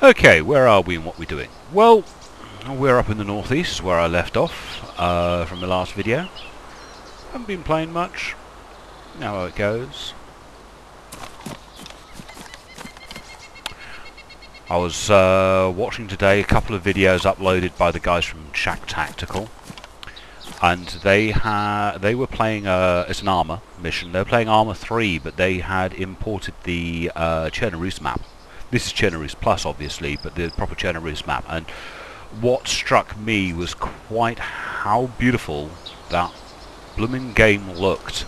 Okay, where are we and what we're doing? Well, we're up in the northeast where I left off from the last video. Haven't been playing much. Know how it goes. I was watching today a couple of videos uploaded by the guys from Shack Tactical, and they were playing it's an armour mission. They were playing Armour 3, but they had imported the Chernobyl map. This is Chernobyl Plus, obviously, but the proper Chernobyl map. And what struck me was quite how beautiful that blooming game looked.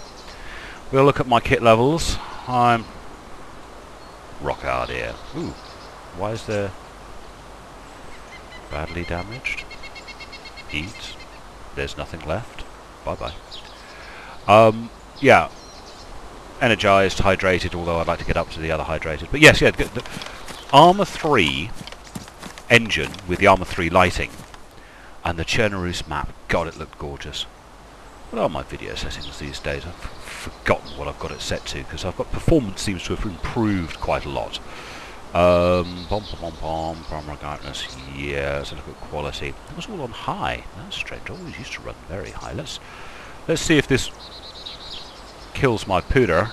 We'll look at my kit levels. I'm rock hard here. Ooh, why is there badly damaged? Eat. There's nothing left. Bye bye. Yeah. Energized, hydrated, although I'd like to get up to the other hydrated. But yes, yeah, the Armour 3 engine with the Armour 3 lighting and the Chernobyl map. God, it looked gorgeous. What are my video settings these days? I've forgotten what I've got it set to, because I've got performance seems to have improved quite a lot. Primary brightness, yeah, let's look at quality. It was all on high. That's strange. I always used to run very high. Let's see if this kills my pooter.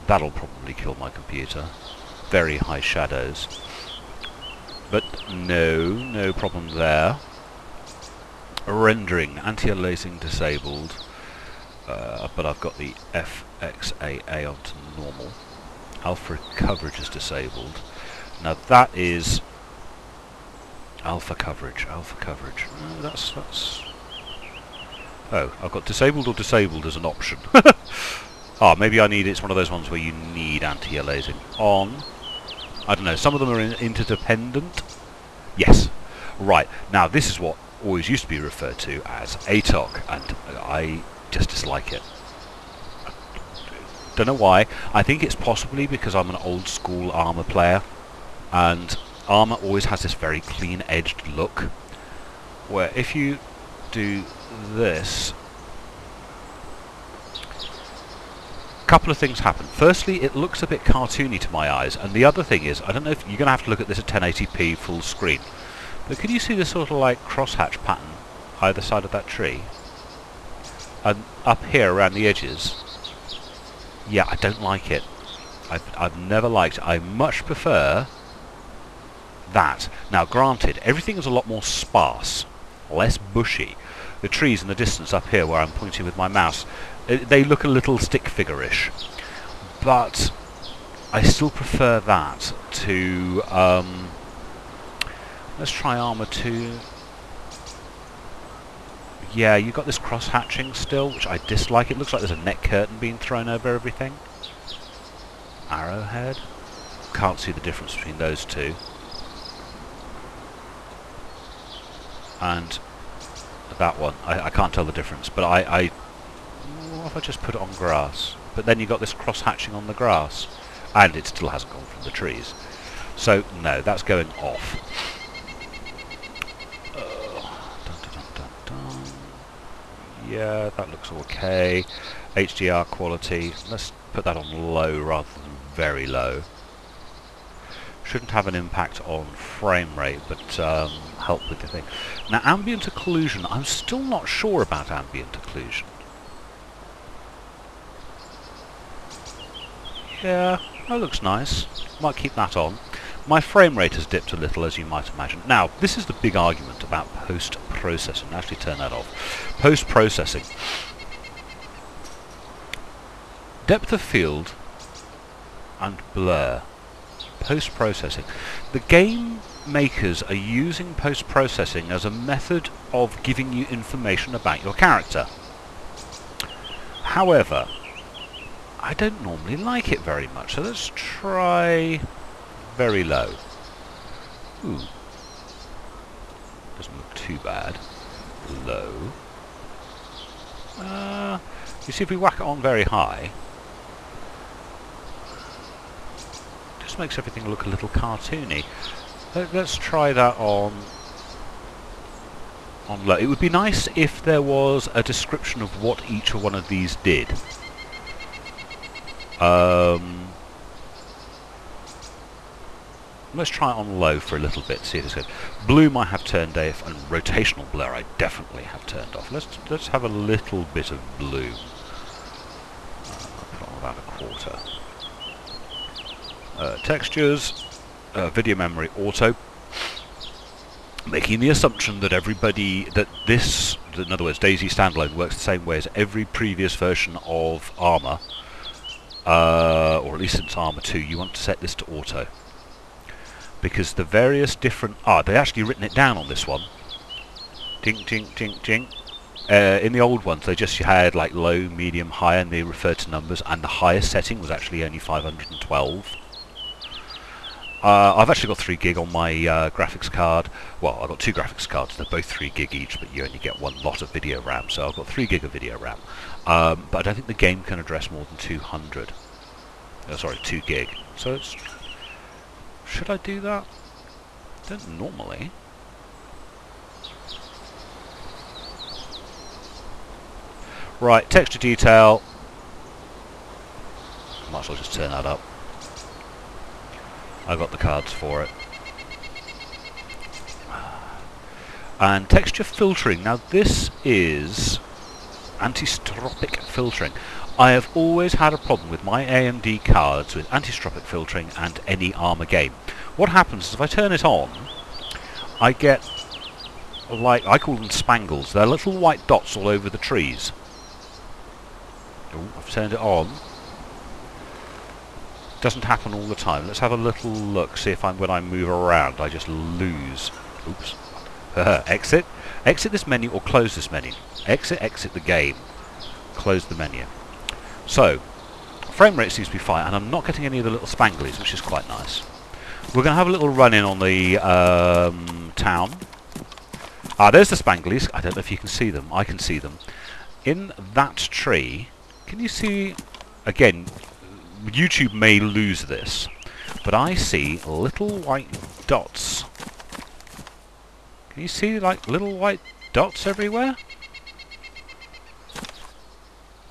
That'll probably kill my computer. Very high shadows. But no problem there. Rendering, anti-aliasing disabled. But I've got the FXAA onto normal. Alpha coverage is disabled. Now that is alpha coverage. That's oh, I've got disabled or disabled as an option. Ah, maybe I need, it's one of those ones where you need anti-aliasing on. I don't know, some of them are interdependent. Yes. Right, now this is what always used to be referred to as ATOC, and I just dislike it. Don't know why. I think it's possibly because I'm an old school armour player, and armour always has this very clean edged look, where if you do this, a couple of things happen. Firstly, it looks a bit cartoony to my eyes, and the other thing is, I don't know if you're going to have to look at this at 1080p full screen, but can you see this sort of like crosshatch pattern either side of that tree? And up here around the edges, yeah, I don't like it. I've never liked it. I much prefer that. Now granted, everything is a lot more sparse, less bushy. The trees in the distance up here where I'm pointing with my mouse, they look a little stick figure-ish, but I still prefer that to let's try Armour 2. Yeah, you've got this cross-hatching still, which I dislike. It looks like there's a net curtain being thrown over everything. Arrowhead. Can't see the difference between those two. And that one, I can't tell the difference, but what if I just put it on grass? But then you've got this cross-hatching on the grass, and it still hasn't gone from the trees. So, no, that's going off. Yeah, that looks okay. HDR quality, let's put that on low rather than very low. Shouldn't have an impact on frame rate, but help with the thing. Now, ambient occlusion, I'm still not sure about ambient occlusion. Yeah, that looks nice. Might keep that on. My frame rate has dipped a little, as you might imagine. Now, this is the big argument about post-processing. Actually, turn that off. Post-processing. Depth of field and blur. Post-processing. The game makers are using post-processing as a method of giving you information about your character. However, I don't normally like it very much, so let's try very low. Ooh. Doesn't look too bad. Low. You see, if we whack it on very high, it just makes everything look a little cartoony. Let's try that on low. It would be nice if there was a description of what each one of these did. Let's try it on low for a little bit, see if it's good. Bloom I have turned off, and rotational blur I definitely have turned off. Let's have a little bit of bloom. Put on about a quarter. Textures, video memory auto. Making the assumption that this, in other words, Dayz standalone works the same way as every previous version of Armour, or at least since Armour 2. You want to set this to auto. Because the various different... they've actually written it down on this one. Tink, tink, tink, tink. In the old ones, they just had like low, medium, high, and they referred to numbers, and the highest setting was actually only 512. I've actually got 3 gig on my graphics card. Well, I've got 2 graphics cards. They're both 3 gig each, but you only get 1 lot of video RAM, so I've got 3 gig of video RAM. But I don't think the game can address more than 200. Sorry, 2 gig. So it's... Should I do that? I don't normally. Right, texture detail. Might as well just turn that up. I got the cards for it. And texture filtering. Now this is anisotropic filtering. I have always had a problem with my AMD cards with anisotropic filtering and any Armour game. What happens is if I turn it on, I get, like, I call them spangles. They're little white dots all over the trees. Oh, I've turned it on. Doesn't happen all the time. Let's have a little look, see if when I move around I just lose. Oops. Exit. Exit this menu or close this menu. Exit the game. Close the menu. So, frame rate seems to be fine, and I'm not getting any of the little spanglies, which is quite nice. We're going to have a little run-in on the town. There's the spanglies. I don't know if you can see them. I can see them. In that tree, can you see... Again, YouTube may lose this, but I see little white dots. Can you see, like, little white dots everywhere?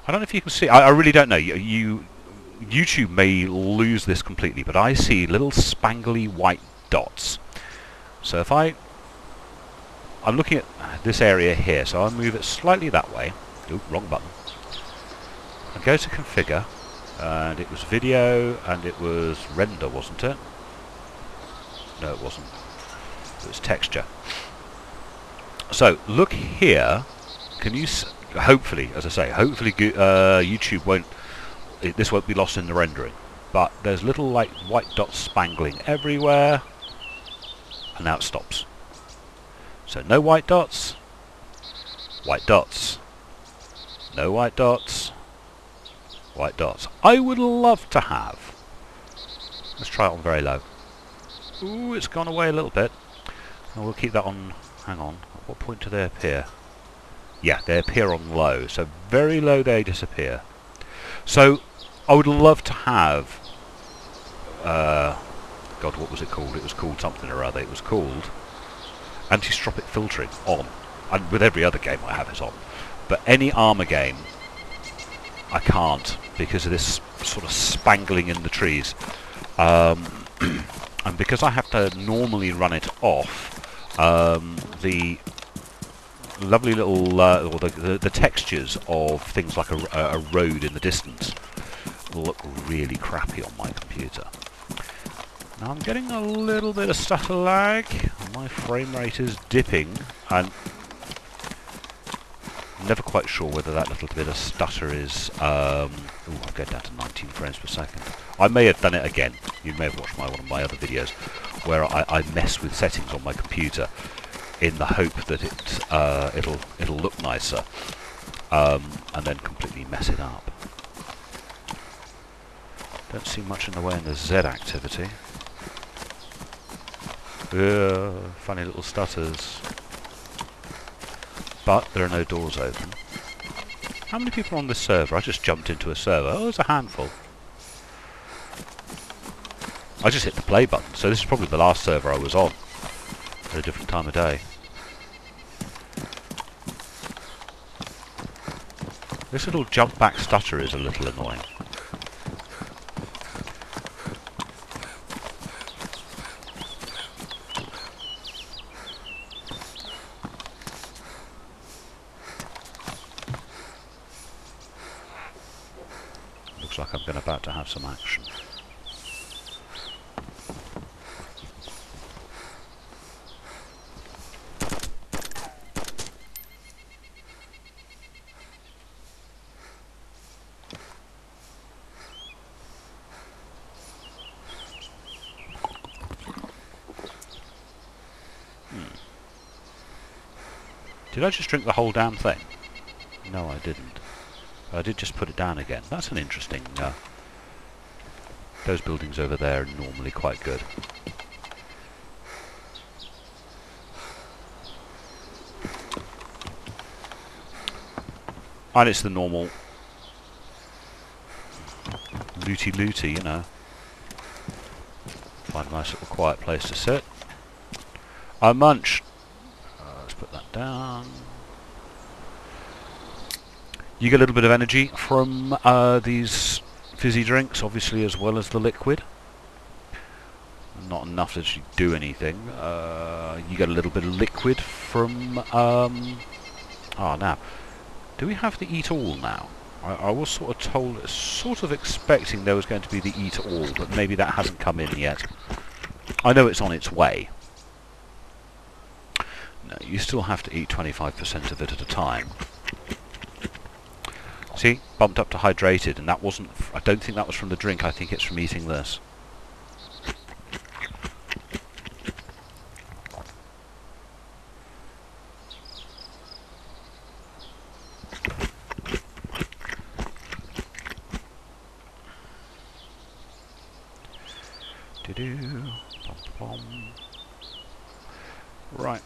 I don't know if you can see. I really don't know. YouTube may lose this completely, but I see little spangly white dots. So if I'm looking at this area here, so I'll move it slightly that way. Oop, wrong button. I go to configure, and it was video, and it was render, wasn't it? No, it wasn't. It was texture. So look here. Can you? Hopefully, as I say, hopefully YouTube won't... This won't be lost in the rendering. But there's little like white dots spangling everywhere. And now it stops. So no white dots. White dots. No white dots. White dots. I would love to have... Let's try it on very low. Ooh, it's gone away a little bit. And we'll keep that on... Hang on. At what point do they appear? Yeah, they appear on low, so very low they disappear. So, I would love to have... God, what was it called? It was called something or other. It was called anisotropic filtering on. And with every other game I have it on. But any Armour game, I can't, because of this sort of spangling in the trees. And because I have to normally run it off, the lovely little, or the textures of things like a road in the distance look really crappy on my computer. Now I'm getting a little bit of stutter lag. My frame rate is dipping, and I'm never quite sure whether that little bit of stutter is... I'm going down to 19 frames per second. I may have done it again. You may have watched one of my other videos where I mess with settings on my computer in the hope that it'll look nicer, and then completely mess it up. Don't see much in the way in the Z activity. Funny little stutters. But there are no doors open. How many people are on this server? I just jumped into a server. Oh, there's a handful. I just hit the play button, so this is probably the last server I was on at a different time of day. This little jump back stutter is a little annoying. like I'm about to have some action. Did I just drink the whole damn thing? No, I didn't. I did just put it down again. That's an interesting... those buildings over there are normally quite good. And it's the normal... looty-looty, you know. Find a nice little quiet place to sit. I munch. Let's put that down. You get a little bit of energy from these fizzy drinks, obviously, as well as the liquid. Not enough to actually do anything. You get a little bit of liquid from... now, do we have the eat all now? I was sort of told, sort of expecting there was going to be the eat all, but maybe that hasn't come in yet. I know it's on its way. No, you still have to eat 25% of it at a time. See, bumped up to hydrated, and that wasn't... I don't think that was from the drink, I think it's from eating this. Right.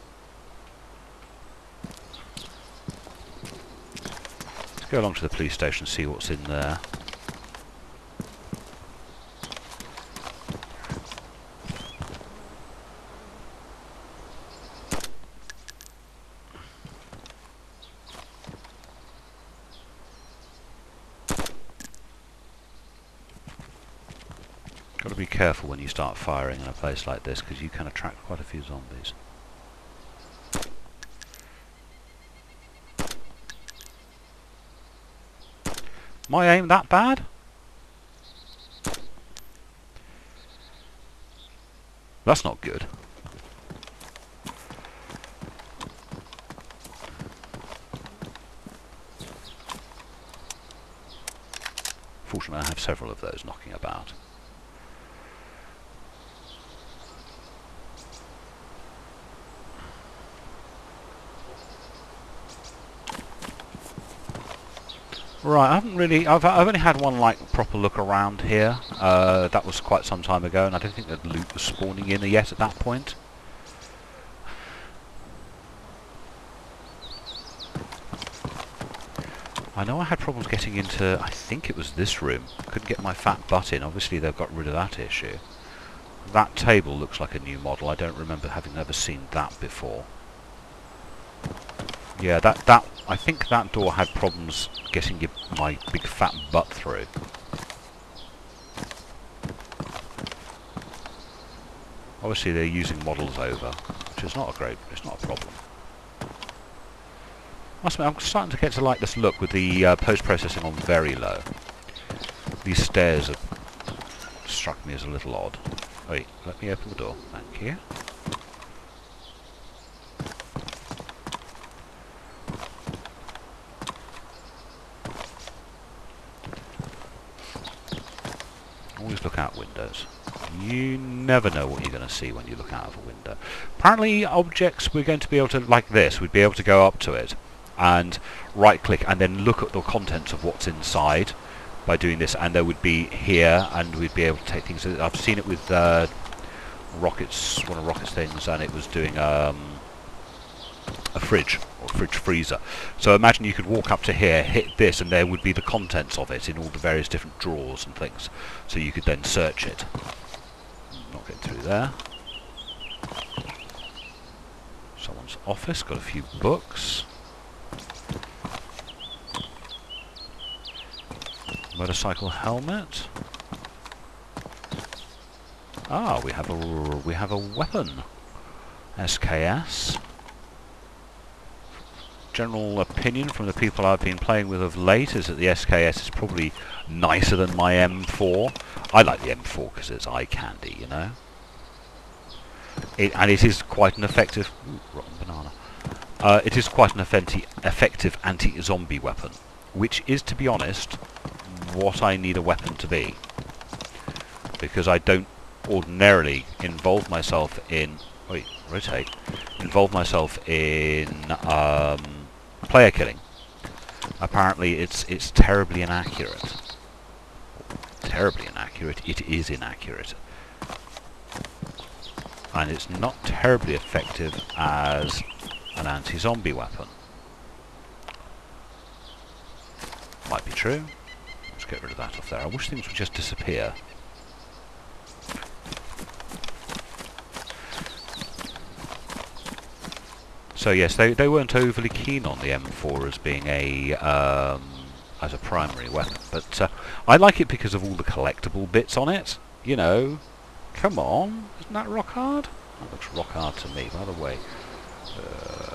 Let's go along to the police station and see what's in there. Got to be careful when you start firing in a place like this, because you can attract quite a few zombies. My aim that bad? That's not good. Fortunately, I have several of those knocking about. Right, I haven't really... I've only had one, like, proper look around here. That was quite some time ago, and I don't think that loot was spawning in yet at that point. I know I had problems getting into... I think it was this room. Couldn't get my fat butt in. Obviously, they've got rid of that issue. That table looks like a new model. I don't remember having ever seen that before. Yeah, that I think that door had problems getting my big fat butt through. Obviously they're using models over, which is not a great, it's not a problem. Must admit, I'm starting to get to like this look with the post-processing on very low. These stairs have struck me as a little odd. Wait, let me open the door, thank you. Always look out windows. You never know what you're going to see when you look out of a window. Apparently objects, we're going to be able to, like this, we'd be able to go up to it and right click and then look at the contents of what's inside by doing this, and there would be here, and we'd be able to take things. I've seen it with Rocket's, one of Rocket's things, and it was doing a fridge or fridge freezer. So imagine you could walk up to here, hit this, and there would be the contents of it in all the various different drawers and things. So you could then search it. Not getting through there. Someone's office, got a few books. Motorcycle helmet. Ah, we have a weapon. SKS. General opinion from the people I've been playing with of late is that the SKS is probably nicer than my M4. I like the M4 because it's eye candy, you know. And it is quite an effective... Ooh, rotten banana. It is quite an effective anti-zombie weapon, which is, to be honest, what I need a weapon to be. Because I don't ordinarily involve myself in... Wait, rotate. Involve myself in player killing. Apparently it's terribly inaccurate. Terribly inaccurate. It is inaccurate. And it's not terribly effective as an anti-zombie weapon. Might be true. Let's get rid of that off there. I wish things would just disappear. So yes, they weren't overly keen on the M4 as being a as a primary weapon, but I like it because of all the collectible bits on it. You know, come on, isn't that rock hard? That looks rock hard to me. By the way,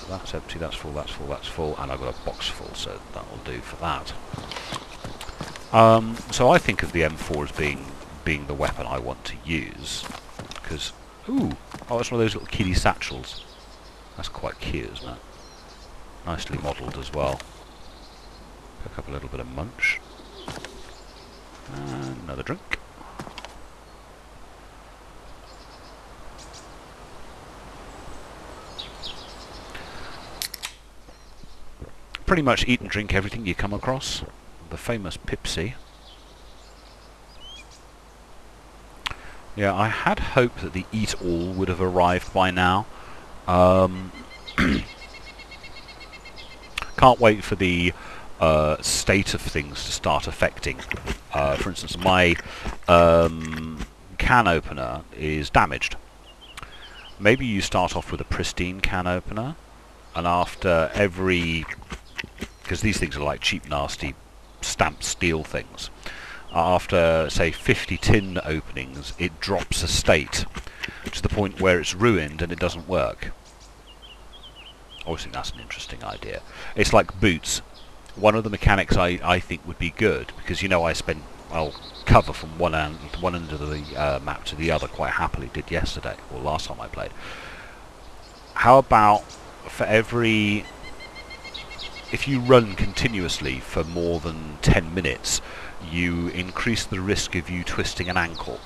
that's empty, that's full, that's full, that's full, and I've got a box full, so that will do for that. So I think of the M4 as being the weapon I want to use, because oh, it's one of those little kiddie satchels. That's quite cute, isn't it? Nicely modelled as well. Pick up a little bit of munch. And another drink. Pretty much eat and drink everything you come across. The famous Pepsi. Yeah, I had hoped that the Eat All would have arrived by now. Can't wait for the state of things to start affecting. For instance, my can opener is damaged. Maybe you start off with a pristine can opener, and after every... because these things are like cheap, nasty, stamped steel things. After, say, 50 tin openings, it drops a state to the point where it's ruined and it doesn't work. I always think that's an interesting idea. It's like boots. One of the mechanics I think would be good, because you know I'll cover from one end of the map to the other quite happily, did yesterday, or last time I played. How about for every... if you run continuously for more than 10 minutes, you increase the risk of you twisting an ankle.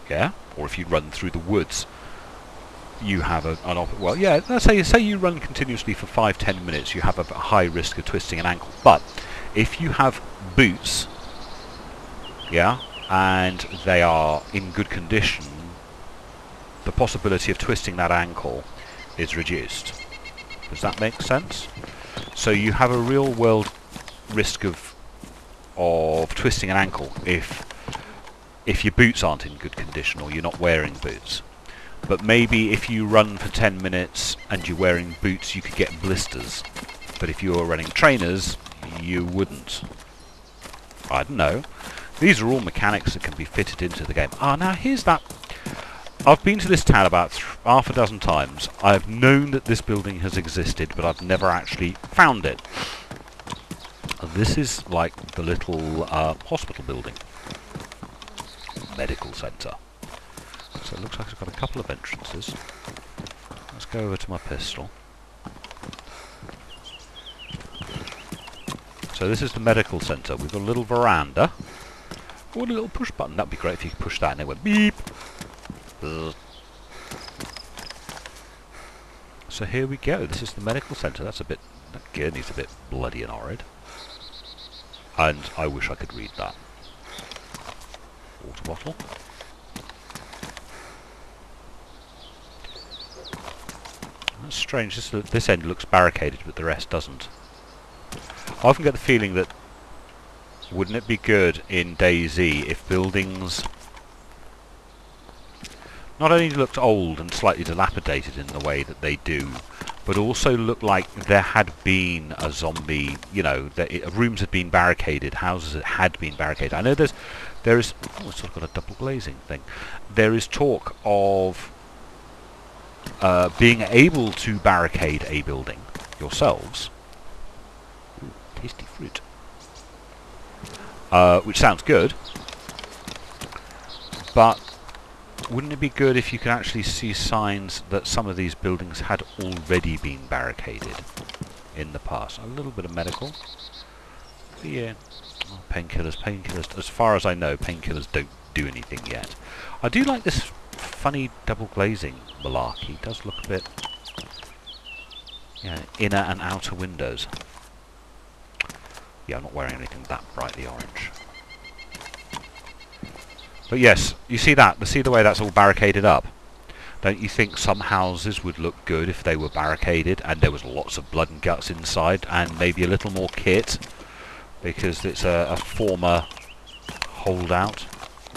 Yeah? Or if you run through the woods, you have well, yeah, let's say you run continuously for 5-10 minutes, you have a high risk of twisting an ankle. But if you have boots, yeah, and they are in good condition, the possibility of twisting that ankle is reduced. Does that make sense? So you have a real world risk of twisting an ankle if your boots aren't in good condition or you're not wearing boots. But maybe if you run for 10 minutes and you're wearing boots, you could get blisters. But if you were running trainers, you wouldn't. I don't know. These are all mechanics that can be fitted into the game. Ah, now here's that... I've been to this town about half a dozen times. I've known that this building has existed, but I've never actually found it. This is like the little hospital building. Medical centre. So it looks like it's got a couple of entrances. Let's go over to my pistol. So this is the medical centre. We've got a little veranda. Oh, and a little push button. That'd be great if you could push that and it went beep. So here we go. This is the medical centre. That's a bit... that gurney's a bit bloody and horrid. And I wish I could read that. Water bottle. That's strange. This end looks barricaded, but the rest doesn't. I often get the feeling that wouldn't it be good in Dayz if buildings not only looked old and slightly dilapidated in the way that they do, but also looked like there had been a zombie, you know, rooms had been barricaded, houses had been barricaded. I know there is, oh, it's sort of got a double glazing thing. There is talk of being able to barricade a building yourselves. Ooh, tasty fruit. which sounds good. But wouldn't it be good if you could actually see signs that some of these buildings had already been barricaded in the past? A little bit of medical. Yeah. Oh, painkillers, painkillers. As far as I know, painkillers don't do anything yet. I do like this funny double glazing malarkey. It does look a bit... yeah, inner and outer windows. Yeah, I'm not wearing anything that brightly orange. But yes, you see that? See the way that's all barricaded up? Don't you think some houses would look good if they were barricaded and there was lots of blood and guts inside and maybe a little more kit? Because it's a former holdout.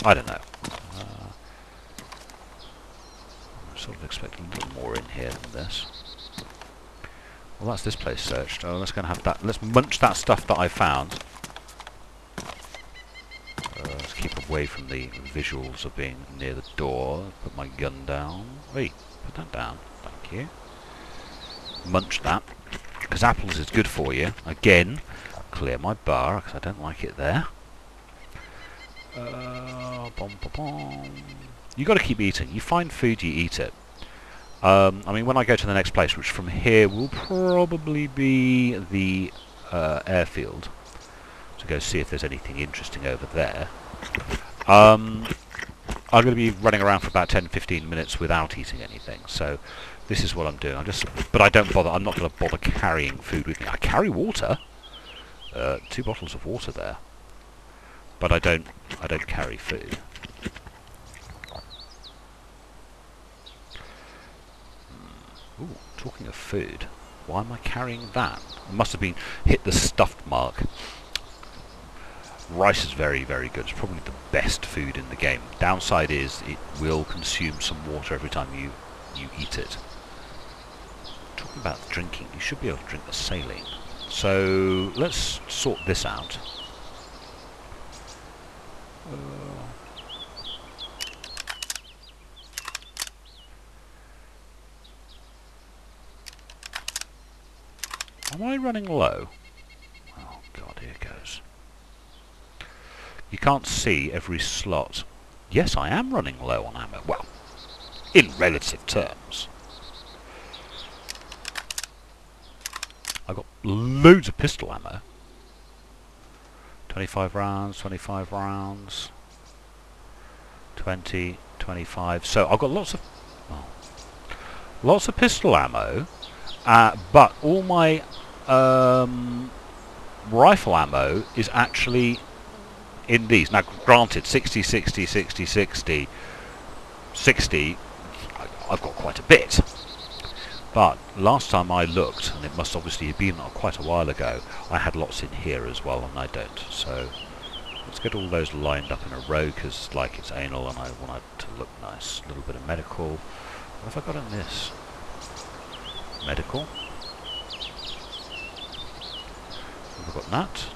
I don't know. I sort of expect a little more in here than this. Well, that's this place searched. Oh, let's go and have that. Let's munch that stuff that I found. Let's keep away from the visuals of being near the door. Put my gun down. Wait, put that down. Thank you. Munch that, because apples is good for you. Again, clear my bar, because I don't like it there. You got to keep eating. You find food, you eat it. I mean, when I go to the next place, which from here will probably be the airfield, to go see if there's anything interesting over there. I'm going to be running around for about 10-15 minutes without eating anything, so this is what I'm doing. But I don't bother. I'm not going to bother carrying food with me. I carry water, 2 bottles of water there, but I don't carry food. Ooh, talking of food, why am I carrying that? I must have been hit the stuffed mark. Rice is very, very good. It's probably the best food in the game. Downside is it will consume some water every time you eat it. Talking about drinking, you should be able to drink the saline. So let's sort this out. Am I running low? Oh god, here goes. You can't see every slot. Yes, I am running low on ammo. Well, in relative terms. I've got loads of pistol ammo. 25 rounds, 25 rounds. 20, 25. So I've got lots of pistol ammo, but all my rifle ammo is actually in these. Now granted, 60, 60, 60, 60, 60, I've got quite a bit. But last time I looked, and it must obviously have been quite a while ago, I had lots in here as well, and I don't. So let's get all those lined up in a row, because like it's anal and I want it to look nice. A little bit of medical. What have I got in this? Medical. Have I got that?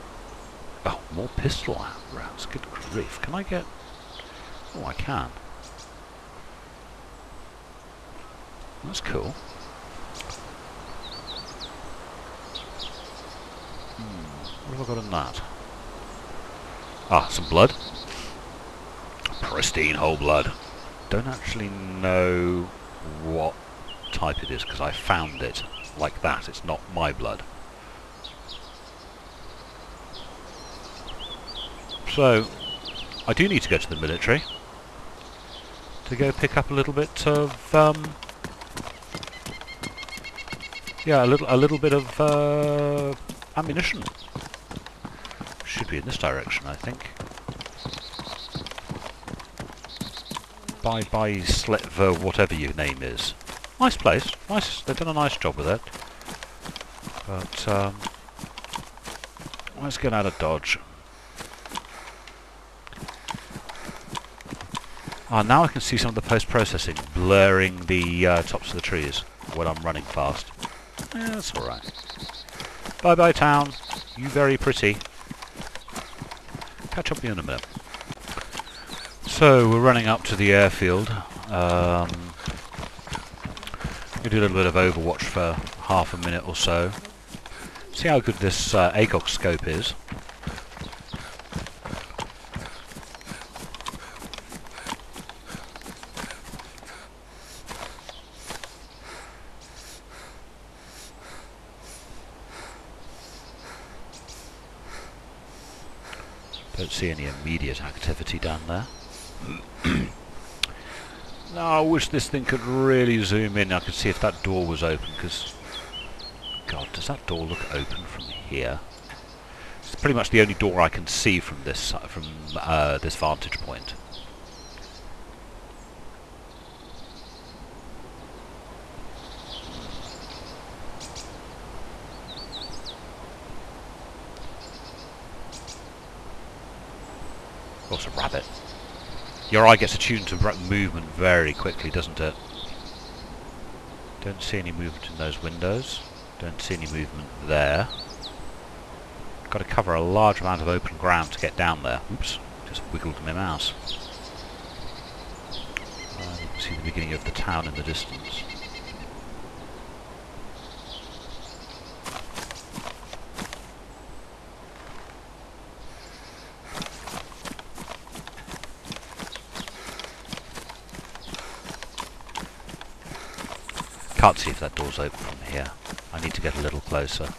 Oh, more pistol rounds. Good grief. Can I get... Oh, I can. That's cool. What have I got in that? Ah, some blood. Pristine whole blood. Don't actually know what type it is, because I found it like that. It's not my blood. So, I do need to go to the military to go pick up a little bit of, yeah, a little bit of ammunition. Should be in this direction, I think. Bye Sletver, whatever your name is. Nice place. Nice. They've done a nice job with it. But let's get out of Dodge. Ah, now I can see some of the post-processing blurring the tops of the trees when I'm running fast. Yeah, that's alright. Bye-bye, town. You very pretty. Catch up with you in a minute. So, we're running up to the airfield. We do a little bit of Overwatch for half a minute or so. See how good this ACOG scope is. Don't see any immediate activity down there. Now I wish this thing could really zoom in. I could see if that door was open, because... God, does that door look open from here? It's pretty much the only door I can see from this this vantage point. Of course, a rabbit. Your eye gets attuned to movement very quickly, doesn't it? Don't see any movement in those windows. Don't see any movement there. Got to cover a large amount of open ground to get down there. Oops, just wiggled my mouse. You can see the beginning of the town in the distance. Can't see if that door's open from here. I need to get a little closer.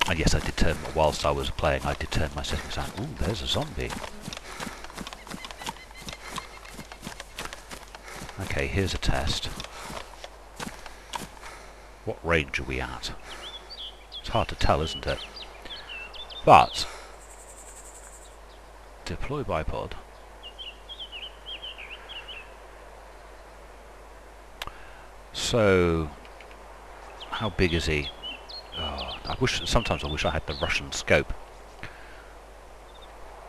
And yes, I did turn, whilst I was playing, I did turn my settings on. Ooh, there's a zombie. Okay, here's a test. What range are we at? It's hard to tell, isn't it? But, deploy bipod. So, how big is he? Oh, sometimes I wish I had the Russian scope.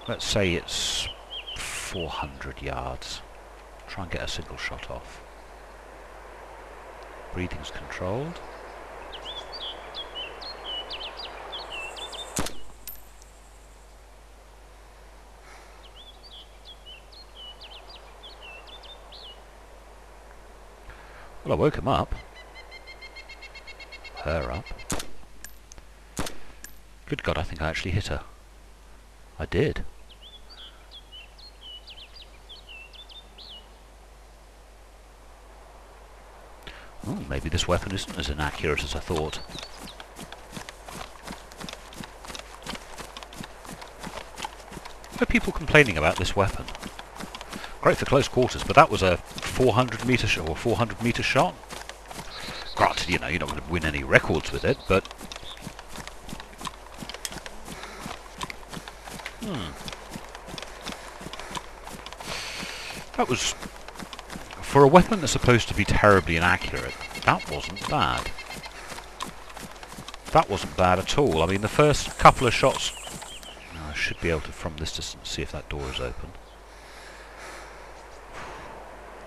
Let's say it's 400 yards. Try and get a single shot off. Breathing's controlled. Well, I woke him up. Her up. Good God, I think I actually hit her. I did. Oh, maybe this weapon isn't as inaccurate as I thought. Why are people complaining about this weapon? Great for close quarters, but that was a 400-metre shot or 400-metre shot. Granted, you know, you're not going to win any records with it, but that was, for a weapon that's supposed to be terribly inaccurate, that wasn't bad. That wasn't bad at all. I mean, the first couple of shots, I should be able to, from this distance, see if that door is open.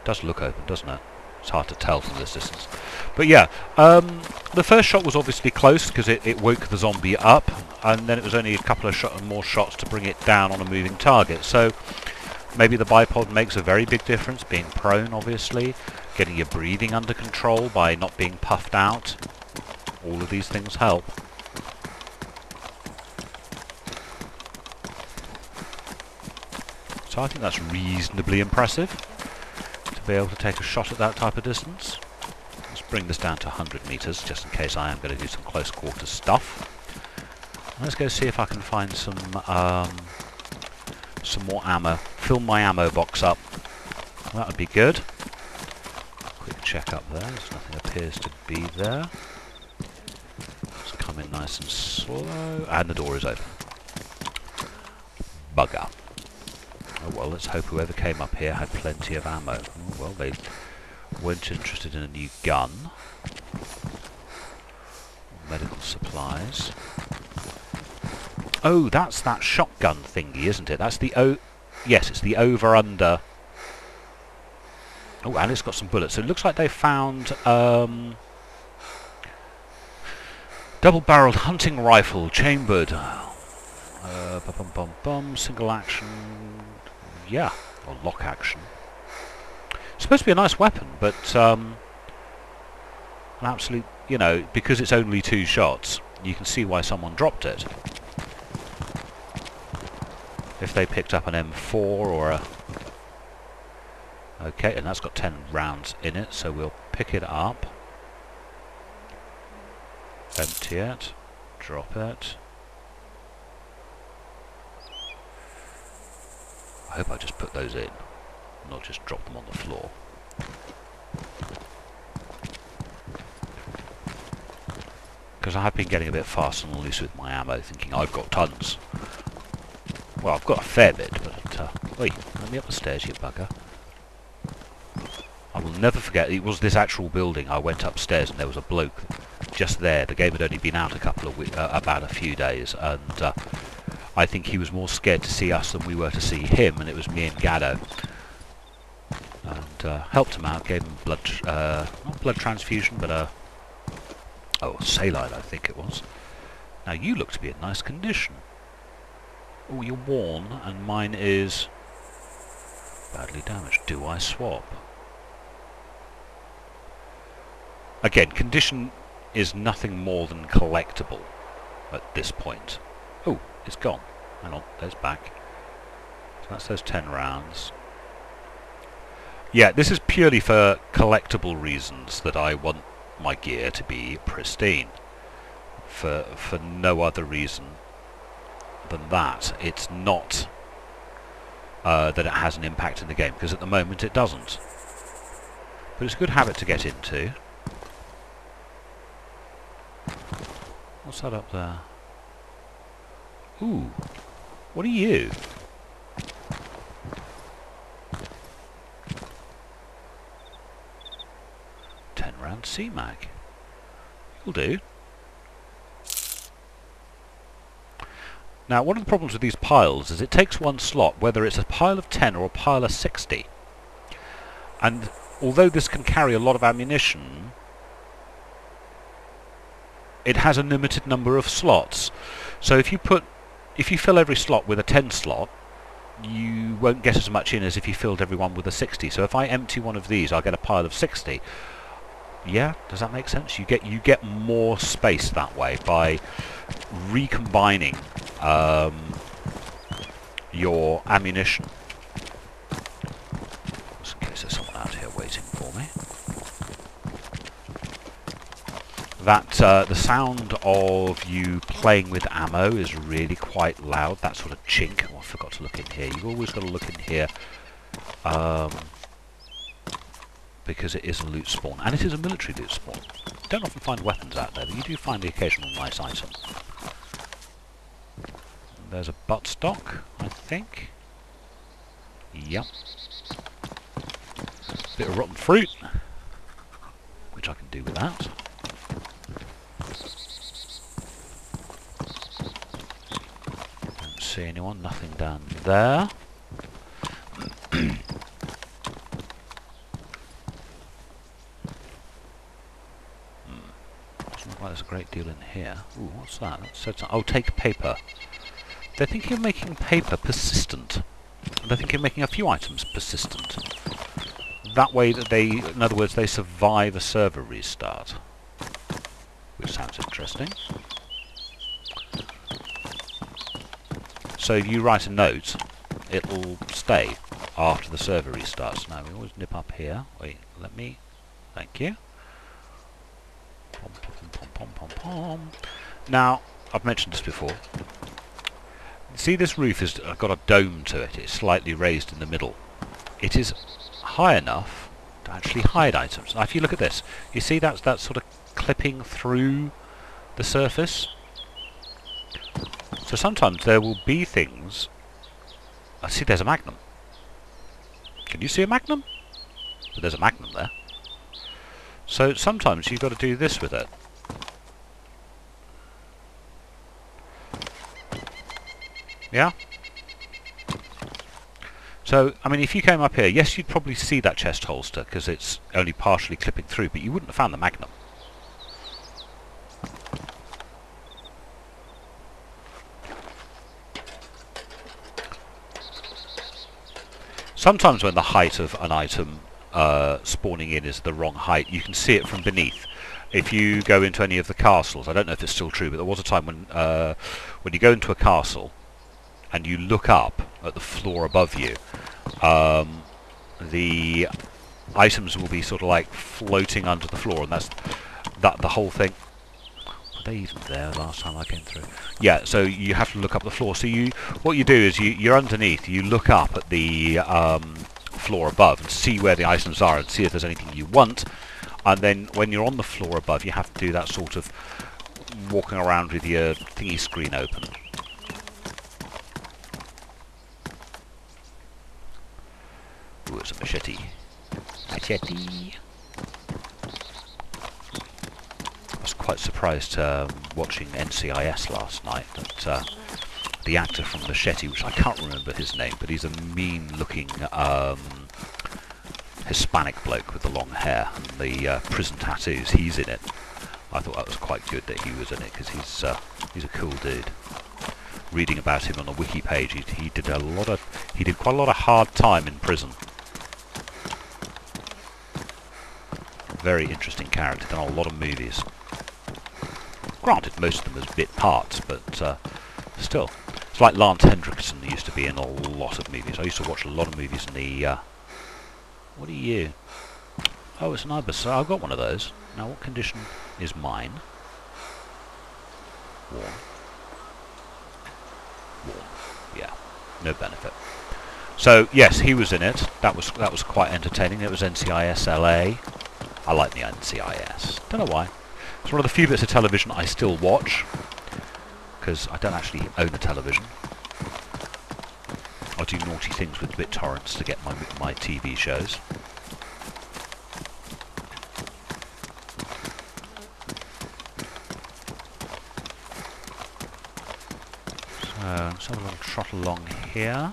It does look open, doesn't it? It's hard to tell from this distance. But yeah, the first shot was obviously close because it woke the zombie up, and then it was only a couple of more shots to bring it down on a moving target. So maybe the bipod makes a very big difference, being prone obviously, getting your breathing under control by not being puffed out. All of these things help. So I think that's reasonably impressive, to be able to take a shot at that type of distance. Let's bring this down to 100 metres, just in case I am going to do some close quarters stuff. Let's go see if I can find some more ammo. Fill my ammo box up. That would be good. Quick check up there. There's nothing appears to be there. Let's come in nice and slow. And the door is open. Bugger. Oh well, let's hope whoever came up here had plenty of ammo. Oh, well, they weren't interested in a new gun. Medical supplies. Oh, that's that shotgun thingy, isn't it? That's the yes, it's the over-under. Oh, and it's got some bullets. So it looks like they found double-barreled hunting rifle, chambered. Single action. Yeah, or lock action. It's supposed to be a nice weapon, but an absolute, you know, because it's only 2 shots, you can see why someone dropped it. If they picked up an M4 or a... Okay, and that's got 10 rounds in it, so we'll pick it up. Empty it. Drop it. I hope I just put those in, not just drop them on the floor. Because I have been getting a bit fast and loose with my ammo, thinking I've got tons. Well, I've got a fair bit, but... Oi, let me up the stairs, you bugger. I will never forget, it was this actual building. I went upstairs and there was a bloke just there. The game had only been out about a few days, and I think he was more scared to see us than we were to see him, and it was me and Gaddo. And helped him out, gave him blood, not blood transfusion, but a saline, I think it was. Now you look to be in nice condition. Oh, you're worn, and mine is badly damaged. Do I swap? Again, condition is nothing more than collectible at this point. Oh, it's gone. Hang on, there's back. So that's those 10 rounds. Yeah, this is purely for collectible reasons that I want my gear to be pristine. For no other reason than that. It's not that it has an impact in the game, because at the moment it doesn't. But it's a good habit to get into. What's that up there? Ooh, what are you? £10 C-Mag. You'll do. Now, one of the problems with these piles is it takes one slot, whether it's a pile of 10 or a pile of 60. And although this can carry a lot of ammunition, it has a limited number of slots. So if you fill every slot with a 10 slot, you won't get as much in as if you filled every one with a 60. So if I empty one of these, I'll get a pile of 60. Yeah, does that make sense? You get more space that way by recombining your ammunition. Just in case there's someone out here waiting for me. That the sound of you playing with ammo is really quite loud. That sort of chink. Oh, I forgot to look in here. You've always got to look in here. Because it is a loot spawn, and it is a military loot spawn. You don't often find weapons out there, but you do find the occasional nice item. There's a buttstock, I think. Yep. Bit of rotten fruit, which I can do with that. Don't see anyone, nothing down there. Well, there's a great deal in here. Ooh, what's that? That said something. Oh, take paper. They're thinking of making paper persistent. They're thinking of making a few items persistent. That way that they, in other words, they survive a server restart. Which sounds interesting. So if you write a note, it'll stay after the server restarts. Now, we always nip up here. Wait, let me... Thank you. Pom, pom, pom, pom, pom, pom. Now, I've mentioned this before. See, this roof has got a dome to it. It's slightly raised in the middle. It is high enough to actually hide items. Now, if you look at this, you see that's sort of clipping through the surface. So sometimes there will be things... I see there's a magnum. Can you see a magnum? But there's a magnum there. So sometimes you've got to do this with it. Yeah? So, I mean, if you came up here, yes, you'd probably see that chest holster, because it's only partially clipping through, but you wouldn't have found the magnum. Sometimes when the height of an item spawning in is the wrong height, you can see it from beneath. If you go into any of the castles, I don't know if it's still true, but there was a time when you go into a castle and you look up at the floor above you, the items will be sort of like floating under the floor, and that's the whole thing. they even there last time I came through? Yeah, so you have to look up the floor. So what you do is you're underneath, you look up at the floor above and see where the items are and see if there's anything you want. And then when you're on the floor above, you have to do that sort of walking around with your thingy screen open. Ooh, it's a machete. Machete. I was quite surprised watching NCIS last night that the actor from Machete, which I can't remember his name, but he's a mean-looking Hispanic bloke with the long hair and the prison tattoos. He's in it. I thought that was quite good that he was in it because he's a cool dude. Reading about him on the wiki page, he did quite a lot of hard time in prison. Very interesting character. Done a lot of movies. Granted, most of them as bit parts, but still, it's like Lance Hendrickson used to be in a lot of movies. I used to watch a lot of movies in the. What are you? Oh, it's an ibis. I've got one of those. Now, what condition is mine? Warm. Warm. Yeah. No benefit. So yes, he was in it. That was quite entertaining. It was NCIS LA. I like the NCIS. Don't know why. It's one of the few bits of television I still watch because I don't actually own a television. I do naughty things with BitTorrents to get my TV shows. So let's have a little trot along here.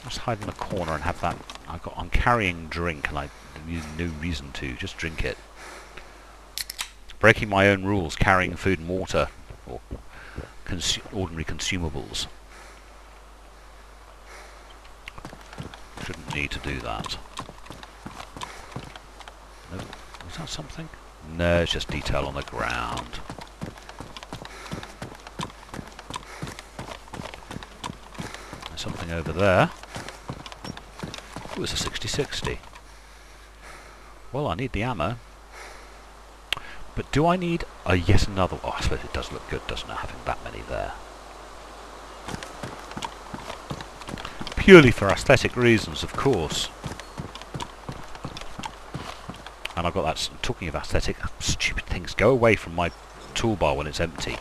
Let's hide in the corner and have that. I'm carrying drink and I use no reason to. Just drink it. Breaking my own rules, carrying food and water or ordinary consumables. Shouldn't need to do that. No, was that something? No, it's just detail on the ground. There's something over there. Oh, it's a 6060. Well, I need the ammo. But do I need yet another? Oh, I suppose it does look good, doesn't it, having that many there. Purely for aesthetic reasons, of course. And I've got that, talking of aesthetic, stupid things, go away from my toolbar when it's empty.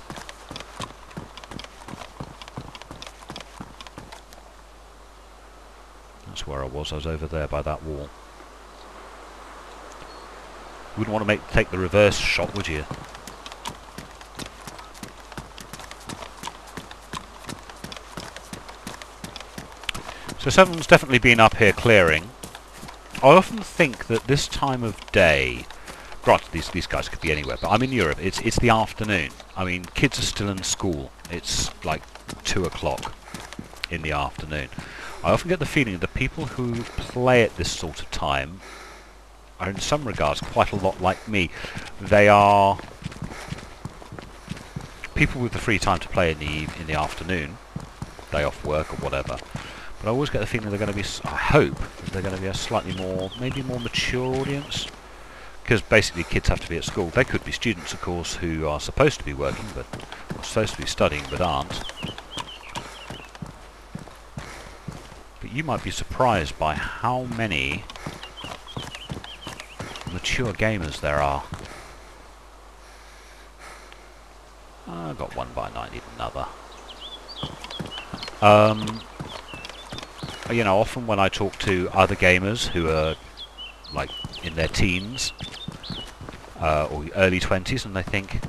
That's where I was over there by that wall. You wouldn't want to take the reverse shot, would you? So someone's definitely been up here clearing. I often think that this time of day, granted these guys could be anywhere, but I'm in Europe, it's the afternoon. I mean, kids are still in school. It's like 2 o'clock in the afternoon. I often get the feeling that the people who play at this sort of time are in some regards quite a lot like me. They are people with the free time to play in the afternoon, day off work or whatever. But I always get the feeling they're going to be, I hope, they're going to be a slightly more, maybe more mature audience. Because basically kids have to be at school. They could be students, of course, who are supposed to be working, but are supposed to be studying, but aren't. But you might be surprised by how many mature gamers there are. I got one by night, need another. You know, often when I talk to other gamers who are like in their teens or early 20s, and they think,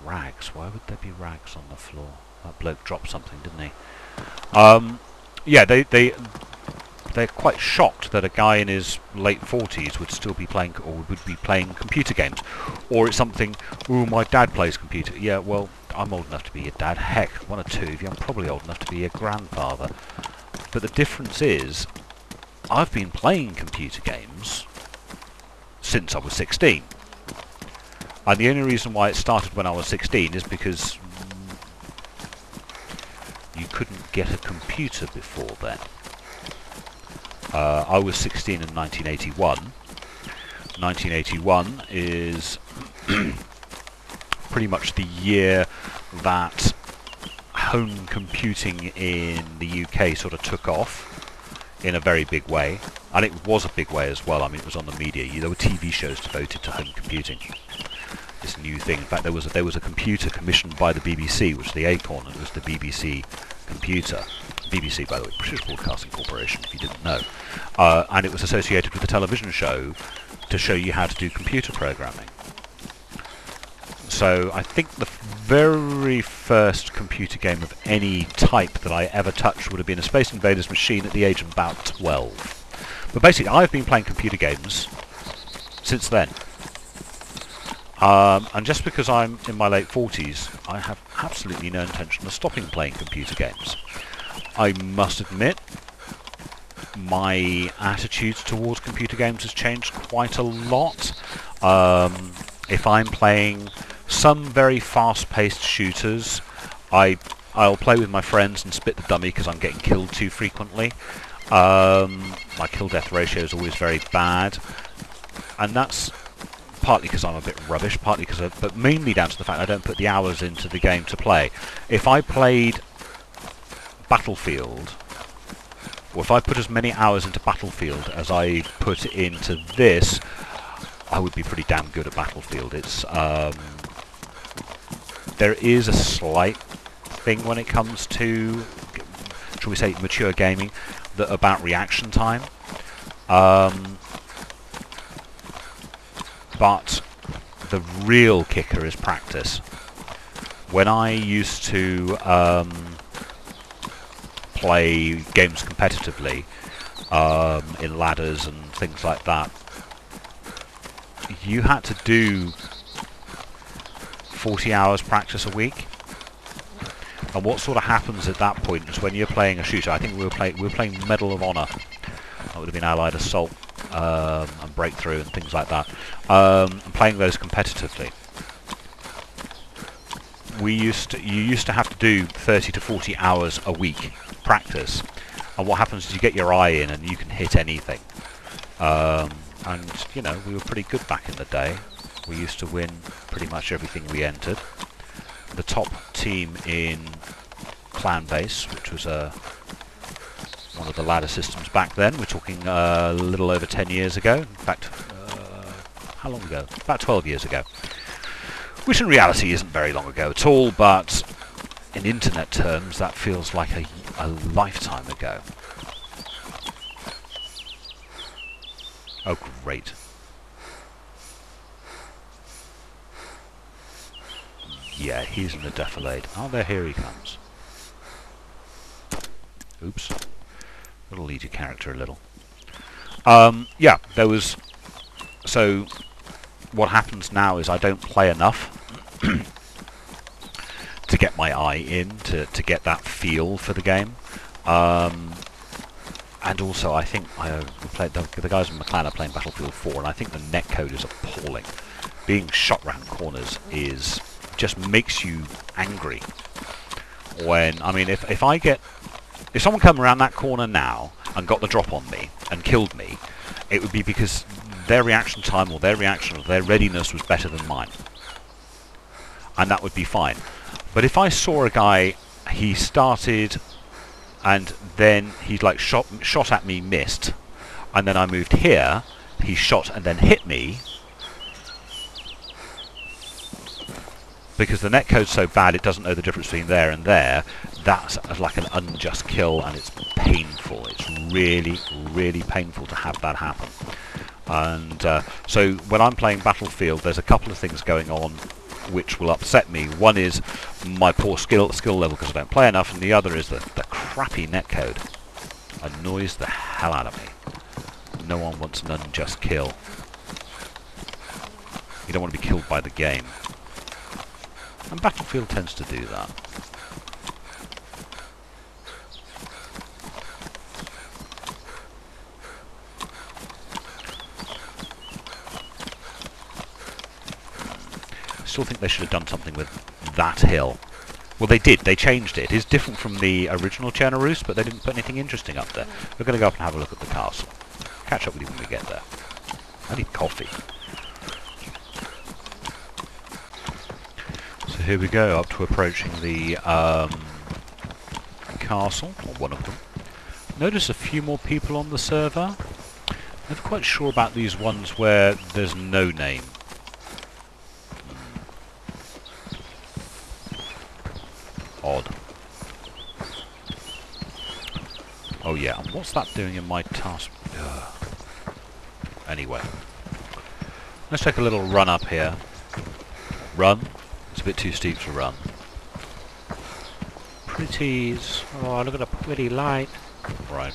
rags, why would there be rags on the floor? That bloke dropped something, didn't he? Yeah, they're quite shocked that a guy in his late 40s would still be playing, or would be playing computer games. Or it's something, ooh, my dad plays computer. Yeah, well, I'm old enough to be your dad. Heck, one or two of you, I'm probably old enough to be your grandfather. But the difference is, I've been playing computer games since I was 16. And the only reason why it started when I was 16 is because you couldn't get a computer before then. I was 16 in 1981. 1981 is pretty much the year that home computing in the UK sort of took off in a very big way, and it was a big way as well. I mean, it was on the media. There were TV shows devoted to home computing. This new thing. In fact, there was a computer commissioned by the BBC, which was the Acorn, and it was the BBC computer. BBC, by the way, British Broadcasting Corporation, if you didn't know. And it was associated with a television show to show you how to do computer programming. So I think the very first computer game of any type that I ever touched would have been a Space Invaders machine at the age of about 12. But basically, I've been playing computer games since then. And just because I'm in my late 40s, I have absolutely no intention of stopping playing computer games. I must admit, my attitudes towards computer games has changed quite a lot. If I'm playing some very fast-paced shooters, I'll play with my friends and spit the dummy because I'm getting killed too frequently. My kill-death ratio is always very bad, and that's partly because I'm a bit rubbish, partly because, but mainly down to the fact I don't put the hours into the game to play. If I played Battlefield, or if I put as many hours into Battlefield as I put into this, I would be pretty damn good at Battlefield. It's there is a slight thing when it comes to, shall we say, mature gaming, about reaction time. But the real kicker is practice. When I used to play games competitively, in ladders and things like that, you had to do 40 hours practice a week. And what sort of happens at that point is when you're playing a shooter, I think we were playing Medal of Honor. That would have been Allied Assault and Breakthrough and things like that. And playing those competitively, you used to have to do 30 to 40 hours a week practice. And what happens is you get your eye in and you can hit anything. And you know, we were pretty good back in the day. We used to win pretty much everything we entered. The top team in Clan Base, which was one of the ladder systems back then, we're talking a little over 10 years ago. In fact, how long ago? About 12 years ago. Which in reality isn't very long ago at all, but in internet terms that feels like a lifetime ago. Oh great. Yeah, he's in the defilade. Oh, there, here he comes. Oops. That'll lead your character a little. Yeah, there was... So, what happens now is I don't play enough to get my eye in, to get that feel for the game. And also, I think the guys in McLaren are playing Battlefield 4, and I think the netcode is appalling. Being shot round corners just makes you angry. When, I mean, if someone come around that corner now and got the drop on me and killed me, it would be because their reaction time or their readiness was better than mine. And that would be fine. But if I saw a guy, he started and then he like shot at me, missed, and then I moved here, he shot and then hit me, because the netcode's so bad it doesn't know the difference between there and there, that's like an unjust kill, and it's painful. It's really, really painful to have that happen. And so when I'm playing Battlefield, there's a couple of things going on which will upset me. One is my poor skill level because I don't play enough, and the other is the crappy netcode. Annoys the hell out of me. No one wants an unjust kill. You don't want to be killed by the game. And Battlefield tends to do that. I still think they should have done something with that hill. Well, they did. They changed it. It's different from the original Chernobyl, but they didn't put anything interesting up there. We're going to go up and have a look at the castle. Catch up with you when we get there. I need coffee. here we go, up to approaching the castle, or one of them. Notice a few more people on the server. Never quite sure about these ones where there's no name. Odd. Oh yeah, and what's that doing in my task? Ugh. Anyway. Let's take a little run up here. Run? It's a bit too steep to run. Pretties. Oh, look at a pretty light. Right.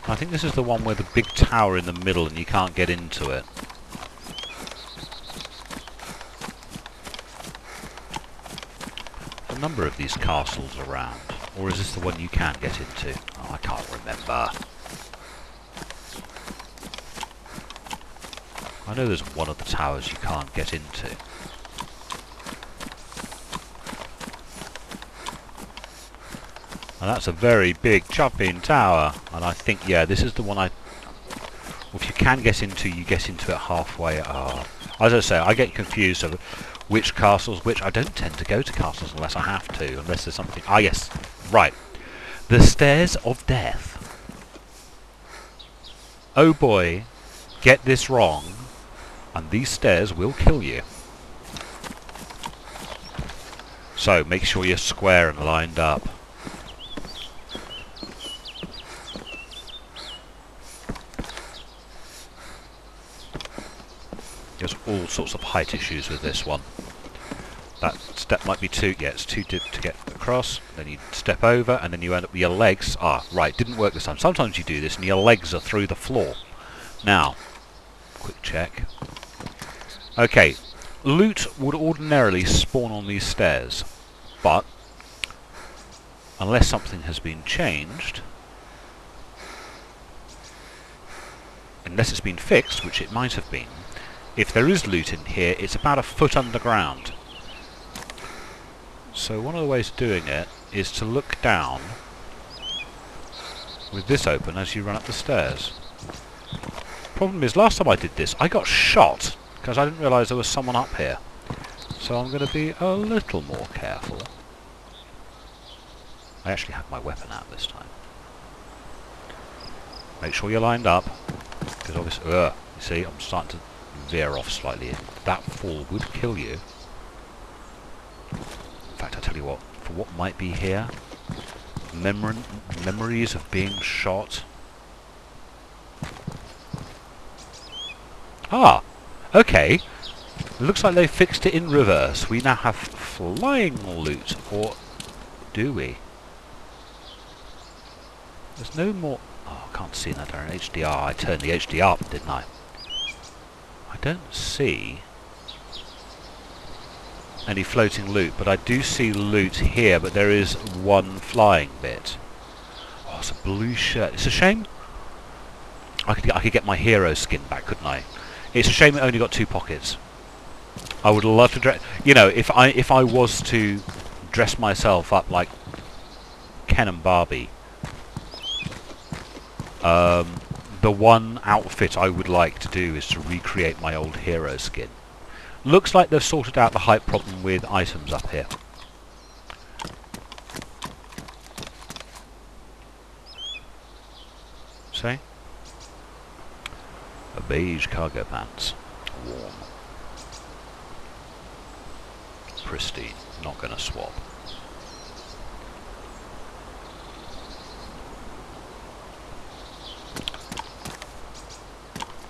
I think this is the one with the big tower in the middle and you can't get into it. A number of these castles around. Or is this the one you can get into? Oh, I can't remember. I know there's one of the towers you can't get into. And that's a very big chopping tower. And I think, yeah, this is the one I... Well, if you can get into, you get into it halfway. As I say, I get confused of which castles, which I don't tend to go to castles unless I have to, unless there's something... Ah, yes, right. The Stairs of Death. Oh boy, get this wrong, and these stairs will kill you. So, make sure you're square and lined up. There's all sorts of height issues with this one. That step might be too... Yeah, it's too deep to get across. Then you step over, and then you end up with your legs... Ah, right, didn't work this time. Sometimes you do this, and your legs are through the floor. Now, quick check. Okay, loot would ordinarily spawn on these stairs, but unless something has been changed, unless it's been fixed, which it might have been, if there is loot in here, it's about a foot underground. So one of the ways of doing it is to look down with this open as you run up the stairs. Problem is, last time I did this, I got shot because I didn't realise there was someone up here. So I'm going to be a little more careful. I actually have my weapon out this time. Make sure you're lined up, because obviously, you see, I'm starting to veer off slightly. That fall would kill you. In fact, I tell you what, for what might be here, memories of being shot. Ah, okay. Looks like they fixed it in reverse. We now have flying loot, or do we? There's no more... Oh, I can't see that during HDR. I turned the HDR up, didn't I? I don't see any floating loot, but I do see loot here, but there is one flying bit. Oh, it's a blue shirt. It's a shame. I could get my hero skin back, couldn't I? It's a shame it only got 2 pockets. I would love to dress... You know, if I was to dress myself up like Ken and Barbie, the one outfit I would like to do is to recreate my old hero skin. Looks like they've sorted out the height problem with items up here. See? A beige cargo pants. Warm. Pristine. Not gonna swap.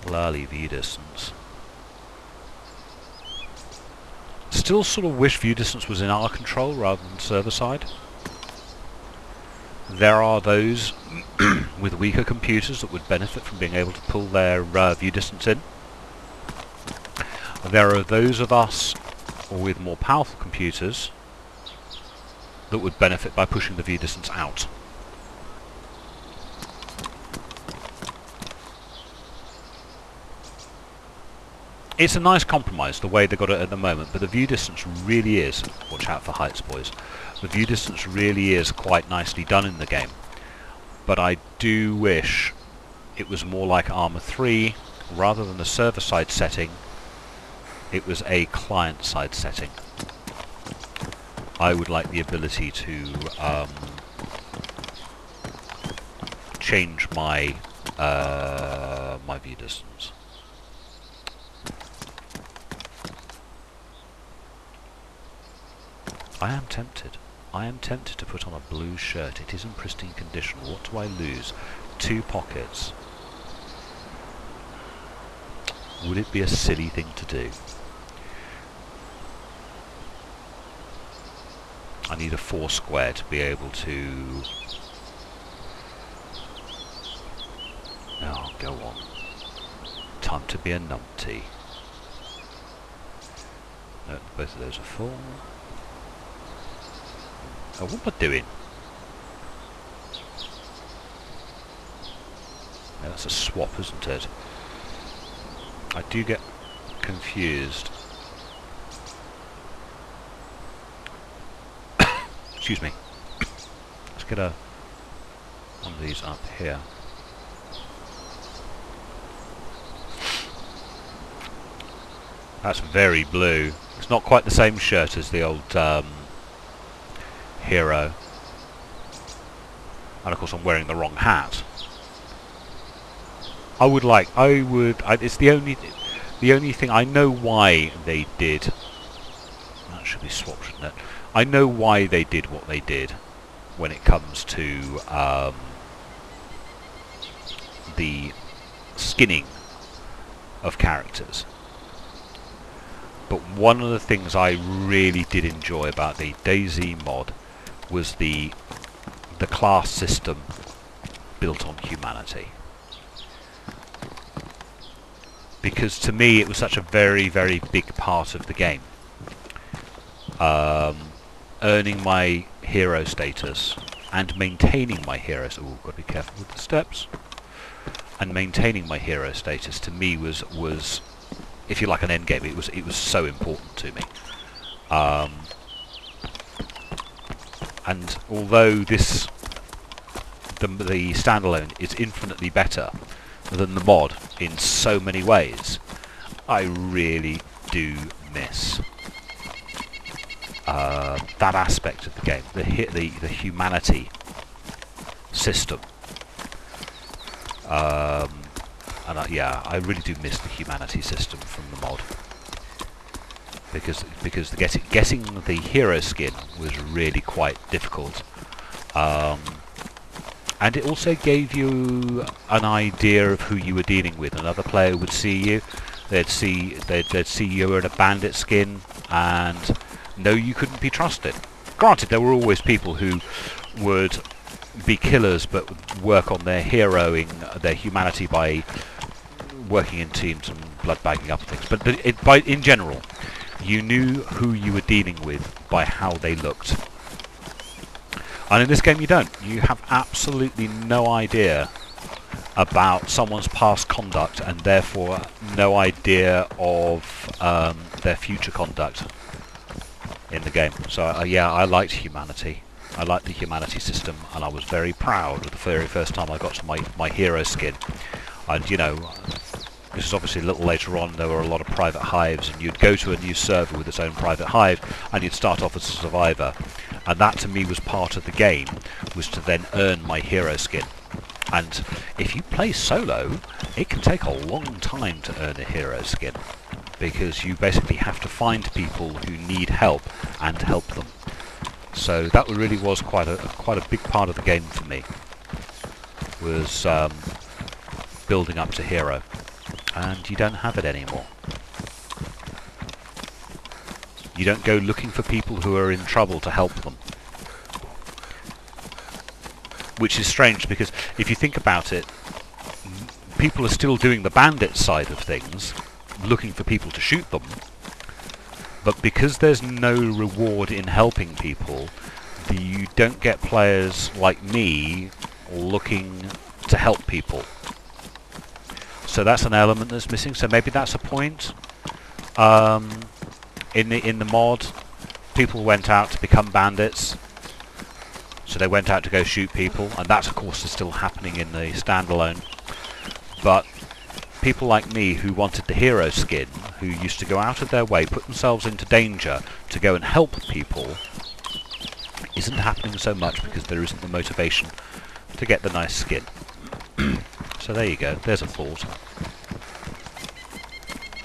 Lally view distance. Still sort of wish view distance was in our control rather than server side. There are those with weaker computers that would benefit from being able to pull their view distance in. There are those of us with more powerful computers that would benefit by pushing the view distance out. It's a nice compromise, the way they got it at the moment, but the view distance really is... Watch out for heights, boys. The view distance really is quite nicely done in the game. but I do wish it was more like Arma 3, rather than a server-side setting, it was a client-side setting. I would like the ability to change my my view distance. I am tempted. I am tempted to put on a blue shirt. It is in pristine condition. What do I lose? 2 pockets. Would it be a silly thing to do? I need a 4 square to be able to... Oh, go on. Time to be a numpty. No, both of those are full. Oh, what am I doing? Yeah, that's a swap, isn't it? I do get confused. Excuse me. Let's get one of these up here. That's very blue. It's not quite the same shirt as the old hero. And of course I'm wearing the wrong hat. It's the only thing I know why they did. That should be swapped, shouldn't it? I know why they did what they did when it comes to the skinning of characters. But one of the things I really did enjoy about the Dayz mod was the class system built on humanity. Because to me it was such a very, very big part of the game. Earning my hero status and maintaining my hero... Oh, got to be careful with the steps. And maintaining my hero status to me was if you like an endgame, it was so important to me. And although the standalone is infinitely better than the mod in so many ways, I really do miss that aspect of the game, the humanity system. And yeah, I really do miss the humanity system from the mod, because getting the hero skin was really quite difficult, and it also gave you an idea of who you were dealing with. Another player would see you, they'd see you were in a bandit skin, and no, you couldn't be trusted. Granted, there were always people who would be killers but would work on their heroing, their humanity, by working in teams and blood bagging up things. But in general, you knew who you were dealing with by how they looked. And in this game you don't. You have absolutely no idea about someone's past conduct, and therefore no idea of their future conduct in the game. So yeah, I liked humanity. I liked the humanity system, and I was very proud of the very first time I got to my hero skin. And you know, this is obviously a little later on, there were a lot of private hives, and you'd go to a new server with its own private hive, and you'd start off as a survivor. And that to me was part of the game, was to then earn my hero skin. And if you play solo, it can take a long time to earn a hero skin, because you basically have to find people who need help and help them. So that really was quite a big part of the game for me, was building up to hero, and you don't have it anymore. You don't go looking for people who are in trouble to help them. Which is strange, because if you think about it, people are still doing the bandit side of things, looking for people to shoot them, but because there's no reward in helping people, you don't get players like me looking to help people. So that's an element that's missing. So maybe that's a point. In the mod, people went out to become bandits, So they went out to go shoot people, and that of course is still happening in the standalone. But people like me who wanted the hero skin, who used to go out of their way, put themselves into danger to go and help people, isn't happening so much because there isn't the motivation to get the nice skin. So there you go, there's a thought.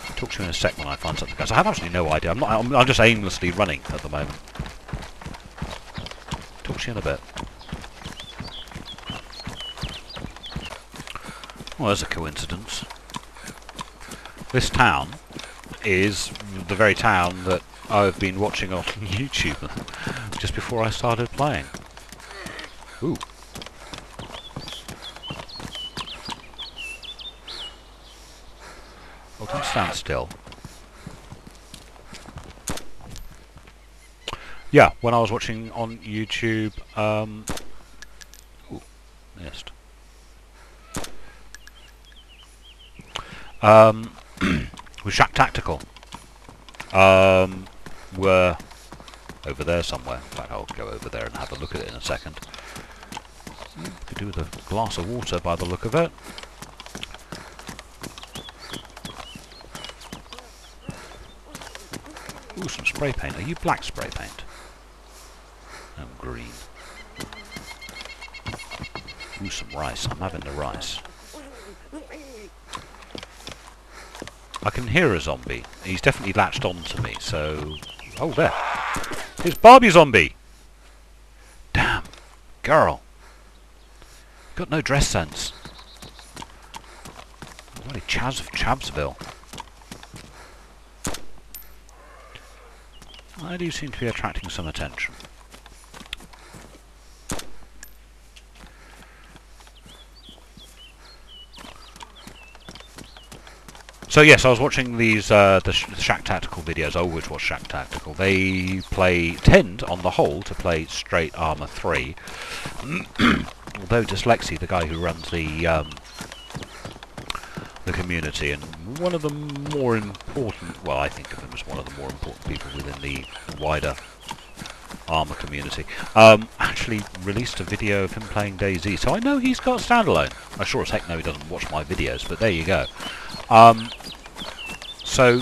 I'll talk to you in a sec when I find something else. I have absolutely no idea. I'm just aimlessly running at the moment. Talk to you in a bit. Well, there's a coincidence. This town is the very town that I've been watching on YouTube just before I started playing. Ooh. Well, don't stand still. Yeah, when I was watching on YouTube, ooh, missed. With Shack Tactical. We're over there somewhere. In fact, I'll go over there and have a look at it in a second. Could do with a glass of water by the look of it. Ooh, some spray paint. Are you black spray paint? I'm green. Ooh, some rice. I'm having the rice. I can hear a zombie. He's definitely latched on to me, so... Oh, there. It's Barbie Zombie! Damn. Girl. Got no dress sense. Bloody Chaz of Chabsville. I do seem to be attracting some attention. So yes, I was watching these the Shack Tactical videos. I always watch Shack Tactical. They tend, on the whole, to play straight Armour 3. Although Dyslexy, the guy who runs the community, and one of the more important, well, I think of him as one of the more important people within the wider Armour community, actually released a video of him playing Dayz. So I know he's got standalone. I sure as heck know he doesn't watch my videos, but there you go. So,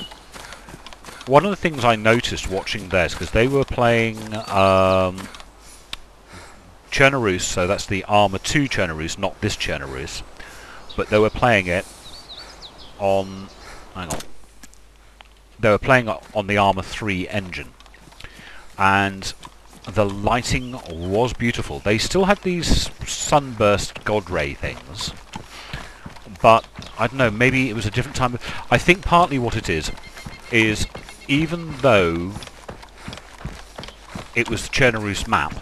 one of the things I noticed watching theirs, because they were playing Chernobyl, so that's the Armour 2 Chernobyl, not this Chernobyl, but they were playing it on... hang on. They were playing on the Armour 3 engine, and the lighting was beautiful. They still had these sunburst god ray things, but I don't know, maybe it was a different time. I think partly what it is even though it was the Chernobyl map,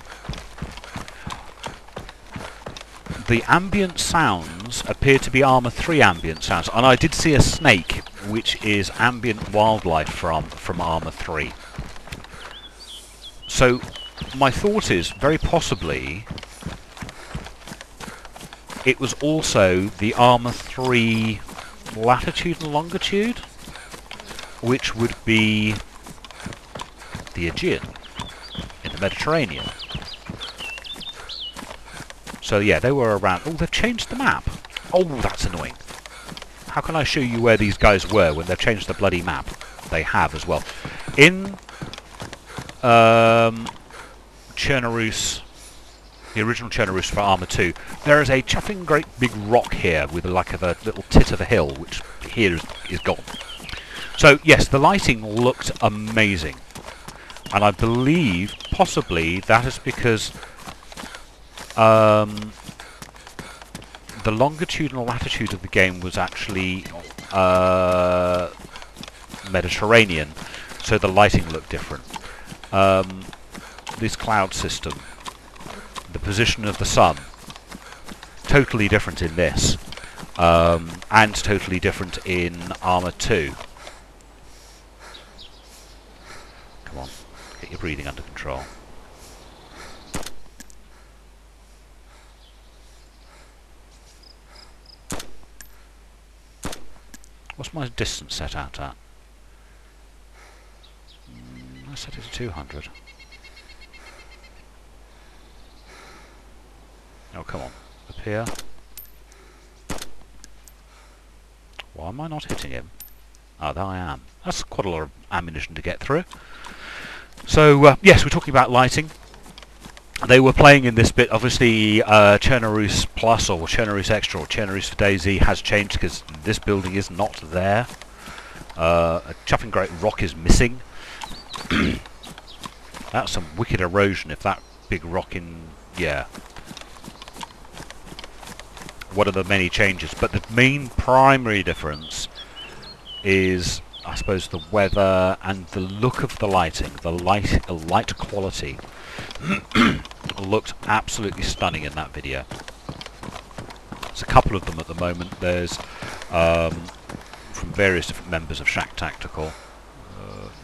the ambient sounds appear to be Armour 3 ambient sounds, and I did see a snake, which is ambient wildlife from Armour 3. So my thought is, very possibly, it was also the Armour 3 latitude and longitude, which would be the Aegean in the Mediterranean. So yeah, they were around... Oh, they've changed the map. Oh, that's annoying. How can I show you where these guys were when they've changed the bloody map? They have as well. In Chernobyl, the original Chernobyl for Armour 2, there is a chuffing great big rock here with like a little tit of a hill, which here is gone. So yes, the lighting looked amazing, and I believe possibly that is because the longitude and latitude of the game was actually Mediterranean, so the lighting looked different. This cloud system, the position of the sun, totally different in this, and totally different in Armour 2. Come on, get your breathing under control. What's my distance set out at? I set it to 200. Oh, come on. Up here. Why am I not hitting him? Oh, there I am. That's quite a lot of ammunition to get through. So, yes, we're talking about lighting. They were playing in this bit. Obviously, Chernarus Plus or Chernarus Extra or Chernarus for Dayz has changed because this building is not there. A chuffing great rock is missing. That's some wicked erosion if that big rock in... yeah. One of the many changes. But the main primary difference is, I suppose, the weather and the look of the lighting. The light quality looked absolutely stunning in that video. There's a couple of them at the moment. There's from various different members of Shack Tactical.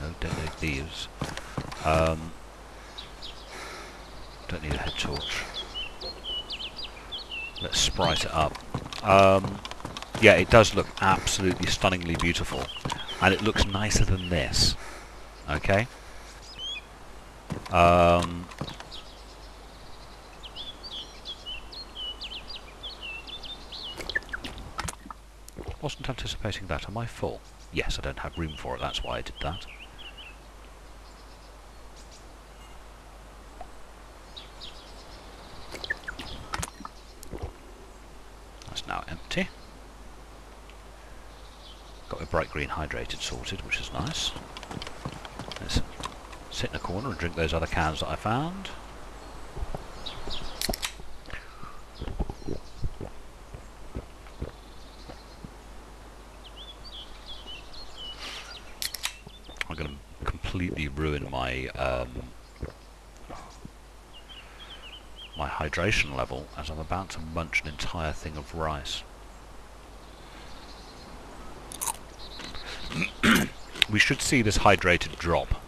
No, don't need these. Don't need a head torch. Let's sprite it up. Yeah, it does look absolutely stunningly beautiful, and it looks nicer than this. Okay. Wasn't anticipating that. Am I full? Yes, I don't have room for it. That's why I did that. That's now empty. Got my bright green hydrated sorted, which is nice. Let's sit in a corner and drink those other cans that I found. I'm going to completely ruin my my hydration level as I'm about to munch an entire thing of rice. We should see this hydrated drop.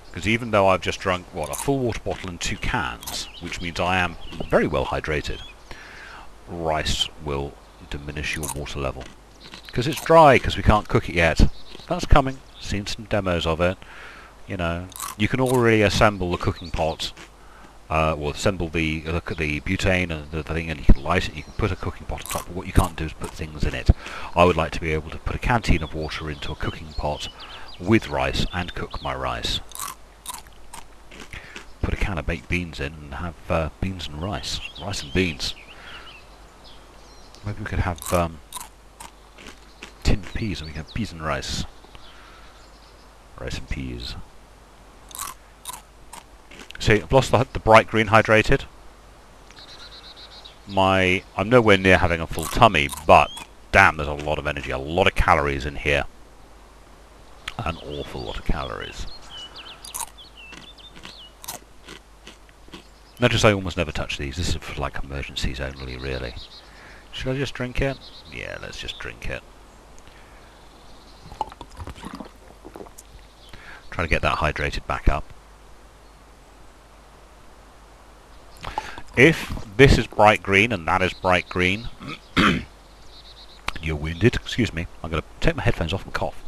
Because even though I've just drunk, what, a full water bottle and 2 cans, which means I am very well hydrated, rice will diminish your water level. Because it's dry, because we can't cook it yet. That's coming. Seen some demos of it. You know, you can already assemble the cooking pot, or assemble the butane and the thing, and you can light it. You can put a cooking pot on top. But what you can't do is put things in it. I would like to be able to put a canteen of water into a cooking pot with rice and cook my rice. Put a can of baked beans in and have beans and rice and beans. Maybe we could have tinned peas and we can have peas and rice. Rice and peas. See, I've lost the bright green hydrated. I'm nowhere near having a full tummy, but damn, there's a lot of energy, a lot of calories in here. An awful lot of calories. Notice I almost never touch these. This is for like emergencies only, really. Should I just drink it? Yeah, let's just drink it. Try to get that hydrated back up. If this is bright green and that is bright green, you're wounded. Excuse me. I'm going to take my headphones off and cough.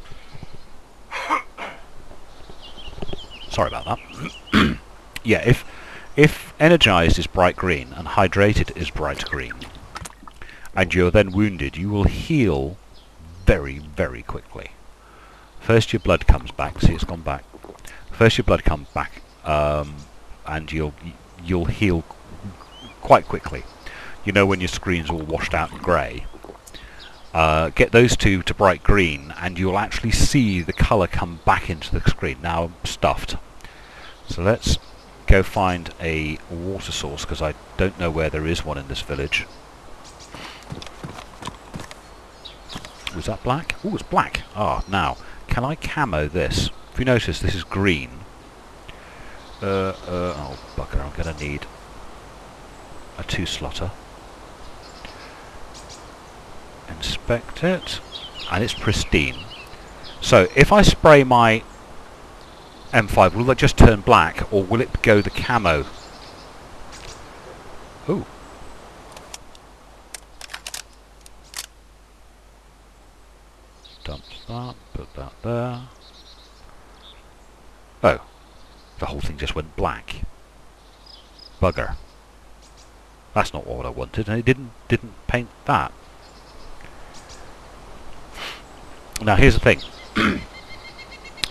Sorry about that. Yeah, if energized is bright green and hydrated is bright green, and you're then wounded, you will heal very, very quickly. First your blood comes back. See, it's gone back. First your blood comes back, and you'll heal quite quickly. You know, when your screen's all washed out and grey, get those two to bright green and you'll actually see the colour come back into the screen. Now I'm stuffed, so let's go find a water source, because I don't know where there is one in this village. Was that black? Oh, it's black. Ah, now can I camo this? If you notice, this is green. Oh bugger, I'm gonna need a 2-slotter. Inspect it, and it's pristine. So if I spray my M5, will that just turn black, or will it go the camo? Ooh. Dump that, put that there. Oh, the whole thing just went black. Bugger. That's not what I wanted, and it didn't paint that. Now here's the thing.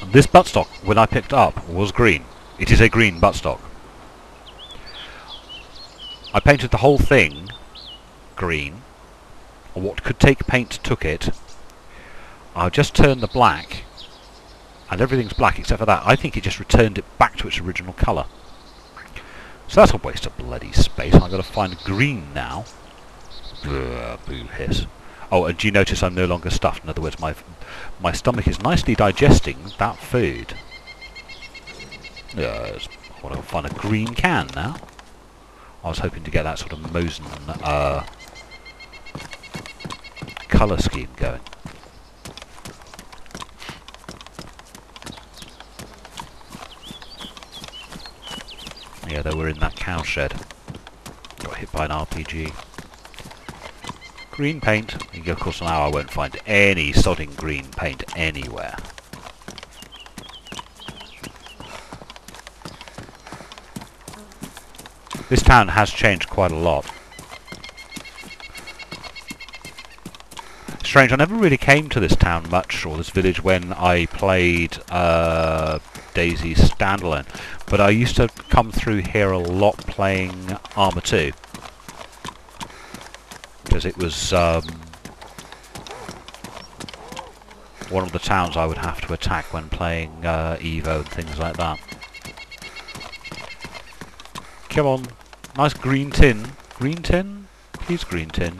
This buttstock, when I picked up, was green. It is a green buttstock. I painted the whole thing green. What could take paint took it. I just turned the black, and everything's black except for that. I think it just returned it back to its original colour. So that's a waste of bloody space. I've got to find green now. Ugh, boo hiss. Oh, and do you notice I'm no longer stuffed? In other words, my stomach is nicely digesting that food. Yes, I want to find a green can now. I was hoping to get that sort of Mosen colour scheme going. Yeah, they were in that cow shed. Got hit by an RPG. Green paint. Of course now I won't find any sodding green paint anywhere. This town has changed quite a lot. Strange, I never really came to this town much, or this village, when I played Dayz standalone. But I used to come through here a lot playing Arma 2. Because it was one of the towns I would have to attack when playing Evo and things like that. Come on, nice green tin. Green tin? Please, green tin.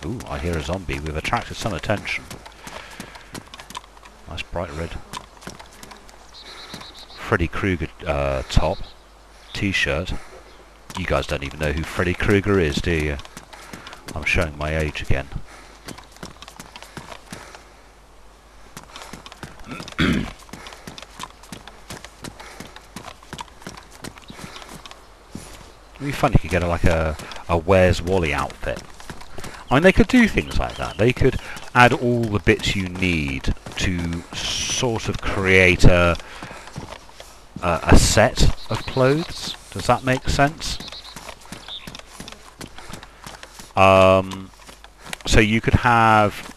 Ooh, I hear a zombie. We've attracted some attention. Nice bright red. Freddy Krueger top. T-shirt. You guys don't even know who Freddy Krueger is, do you? I'm showing my age again. It'd be fun if you could get like a Where's Wally outfit. I mean, they could do things like that. They could add all the bits you need to sort of create a set of clothes. Does that make sense? So you could have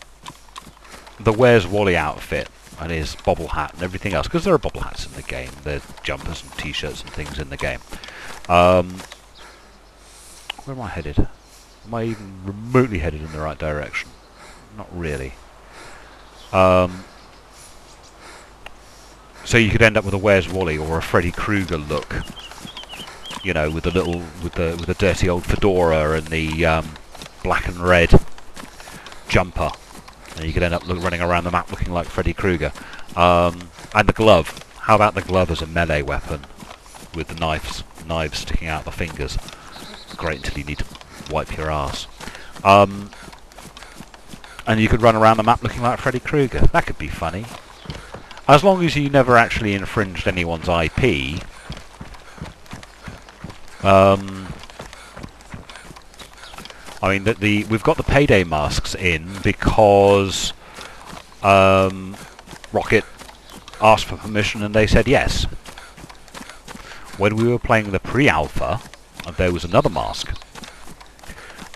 the Where's Wally outfit and his bobble hat and everything else, because there are bobble hats in the game. There's jumpers and t-shirts and things in the game. Where am I headed? Am I even remotely headed in the right direction? Not really. So you could end up with a Where's Wally or a Freddy Krueger look, you know, with the dirty old fedora and the black and red jumper, and you could end up running around the map looking like Freddy Krueger. And the glove. How about the glove as a melee weapon with the knives sticking out the fingers? Great until you need to wipe your ass. And you could run around the map looking like Freddy Krueger. That could be funny. As long as you never actually infringed anyone's IP. I mean, we've got the payday masks in because Rocket asked for permission and they said yes. When we were playing the pre-alpha, there was another mask,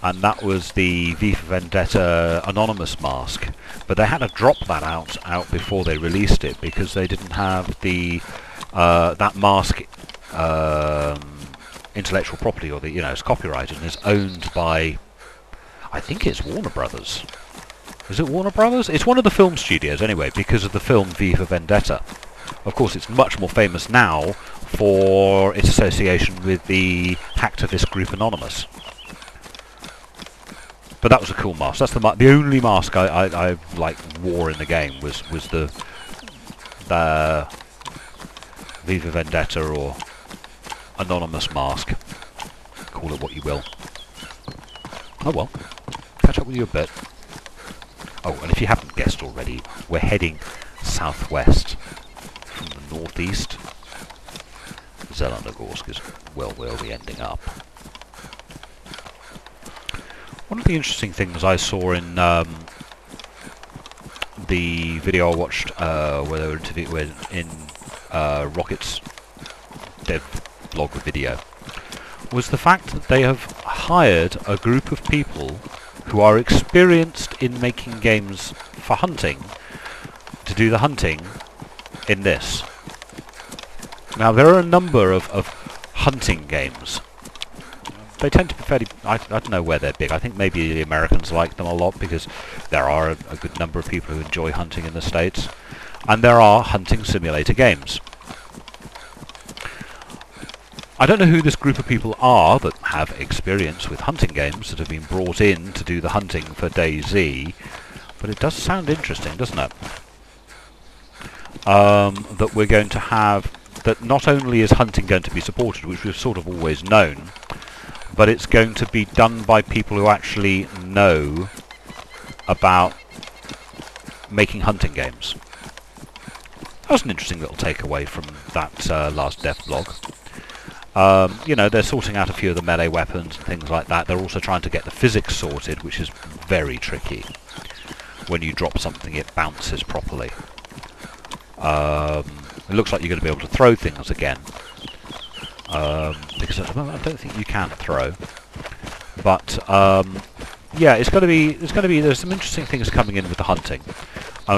and that was the V for Vendetta Anonymous mask, but they had to drop that out before they released it because they didn't have the that mask intellectual property, or it's copyrighted and is owned by, I think it's Warner Brothers. Is it Warner Brothers? It's one of the film studios anyway, because of the film V for Vendetta. Of course, it's much more famous now for its association with the hacktivist group Anonymous. But that was a cool mask. That's the only mask I like wore in the game was the V for Vendetta or Anonymous mask. Call it what you will. Oh well. Catch up with you a bit. Oh, and if you haven't guessed already, we're heading southwest from the northeast. Zelenor is where we'll be ending up. One of the interesting things I saw in the video I watched where they were interviewed in Rocket's dev blog video was the fact that they have hired a group of people who are experienced in making games for hunting to do the hunting in this. Now, there are a number of hunting games. They tend to be fairly... I don't know where they're big. I think maybe the Americans like them a lot because there are a good number of people who enjoy hunting in the States. And there are hunting simulator games. I don't know who this group of people are that have experience with hunting games that have been brought in to do the hunting for Dayz, but it does sound interesting, doesn't it? That we're going to have... that not only is hunting going to be supported, which we've sort of always known, but it's going to be done by people who actually know about making hunting games. That was an interesting little takeaway from that last dev blog. You know, they're sorting out a few of the melee weapons and things like that. They're also trying to get the physics sorted, which is very tricky. When you drop something, it bounces properly. It looks like you're going to be able to throw things again. Because at the moment I don't think you can throw. But yeah, there's some interesting things coming in with the hunting.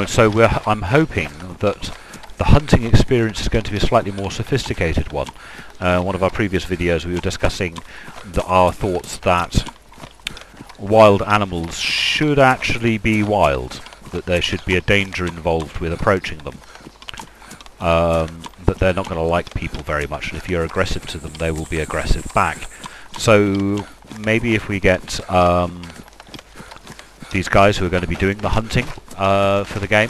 So I'm hoping that the hunting experience is going to be a slightly more sophisticated one. One of our previous videos we were discussing our thoughts that wild animals should actually be wild, that there should be a danger involved with approaching them. That they're not going to like people very much, and if you're aggressive to them they will be aggressive back. So maybe if we get these guys who are going to be doing the hunting for the game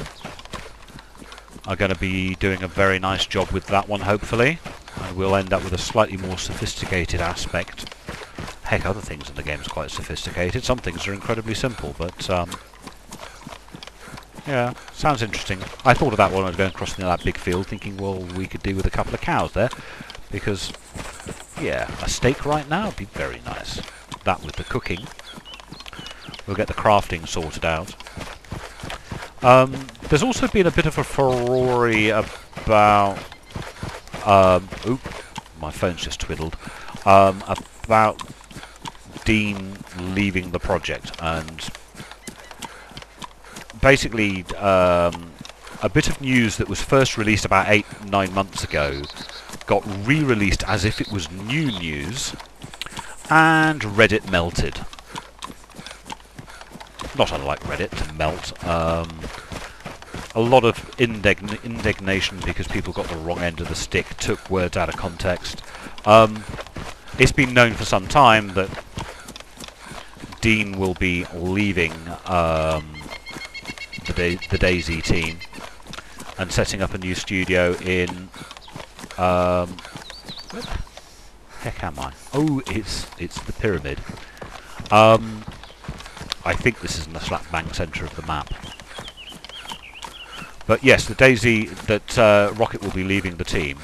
are going to be doing a very nice job with that one, hopefully, and we'll end up with a slightly more sophisticated aspect. Heck, other things in the game is quite sophisticated. Some things are incredibly simple, but yeah, sounds interesting. I thought of that when I was going across that big field, thinking, well, we could do with a couple of cows there, because, yeah, a steak right now would be very nice. That with the cooking. We'll get the crafting sorted out. There's also been a bit of a furore about... oop, my phone's just twiddled. About Dean leaving the project, and basically a bit of news that was first released about 8-9 months ago got re-released as if it was new news, and Reddit melted. Not unlike Reddit to melt. A lot of indignation because people got the wrong end of the stick, took words out of context. It's been known for some time that Dean will be leaving the Dayz team and setting up a new studio in... where the heck am I? Oh, it's the pyramid. I think this is in the slap bang centre of the map. But yes, the Dayz that Rocket will be leaving the team.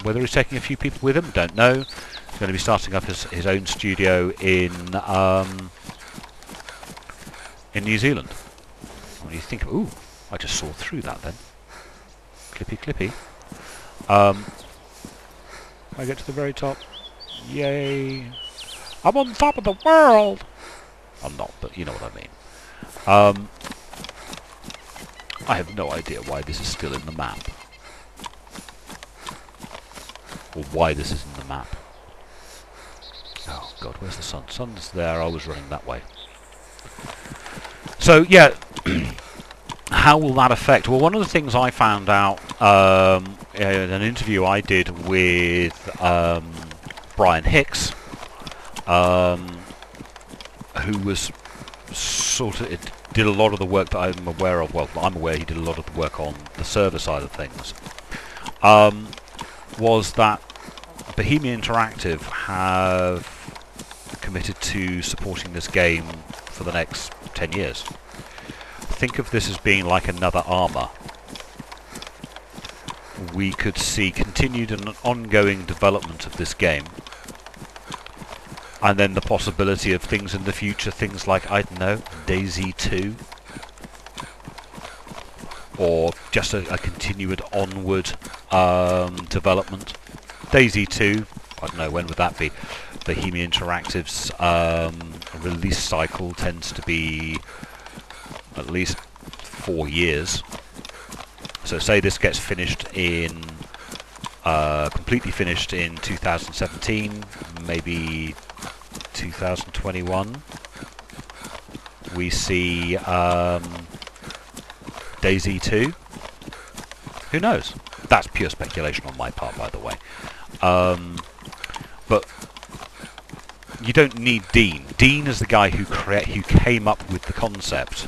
Whether he's taking a few people with him, don't know. He's going to be starting up his own studio in New Zealand. What do you think? Ooh, I just saw through that then. Clippy, clippy. I get to the very top. Yay! I'm on top of the world. I'm not, but you know what I mean. I have no idea why this is still in the map. Or why this is in the map. Oh god, where's the sun? Sun's there, I was running that way. So, yeah, how will that affect? Well, one of the things I found out in an interview I did with Brian Hicks, who was sort of... did a lot of the work that I'm aware of. Well, I'm aware he did a lot of the work on the server side of things. Was that Bohemia Interactive have committed to supporting this game for the next 10 years. Think of this as being like another Arma. We could see continued and ongoing development of this game. And then the possibility of things in the future, things like, I don't know, Dayz 2. Or just a continued onward development. Dayz 2, I don't know, when would that be? Bohemia Interactive's release cycle tends to be at least 4 years. So say this gets finished in, completely finished in 2017, maybe 2021. We see Dayz 2. Who knows? That's pure speculation on my part, by the way. But you don't need Dean. Dean is the guy who came up with the concept.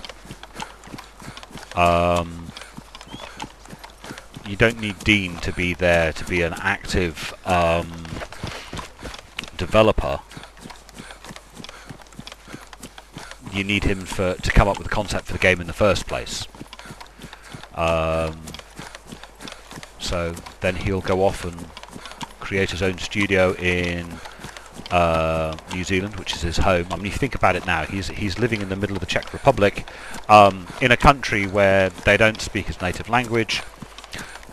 You don't need Dean to be there to be an active developer. You need him to come up with the concept for the game in the first place. So then he'll go off and create his own studio in New Zealand, which is his home. I mean, you think about it now, he's living in the middle of the Czech Republic, in a country where they don't speak his native language.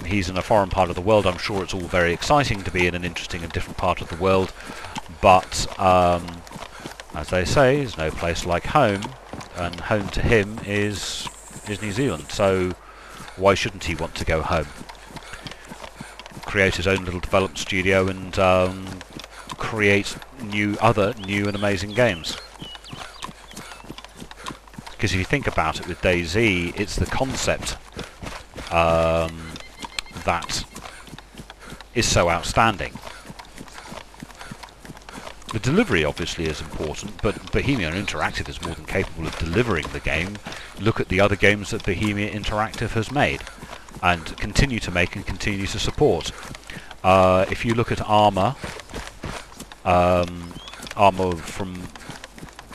He's in a foreign part of the world. I'm sure it's all very exciting to be in an interesting and different part of the world, but as they say, there's no place like home, and home to him is New Zealand. So why shouldn't he want to go home? Create his own little development studio and create new and amazing games. Because if you think about it with Dayz, it's the concept that is so outstanding. The delivery obviously is important, but Bohemia Interactive is more than capable of delivering the game. Look at the other games that Bohemia Interactive has made and continue to make and continue to support. If you look at Armour, Armour from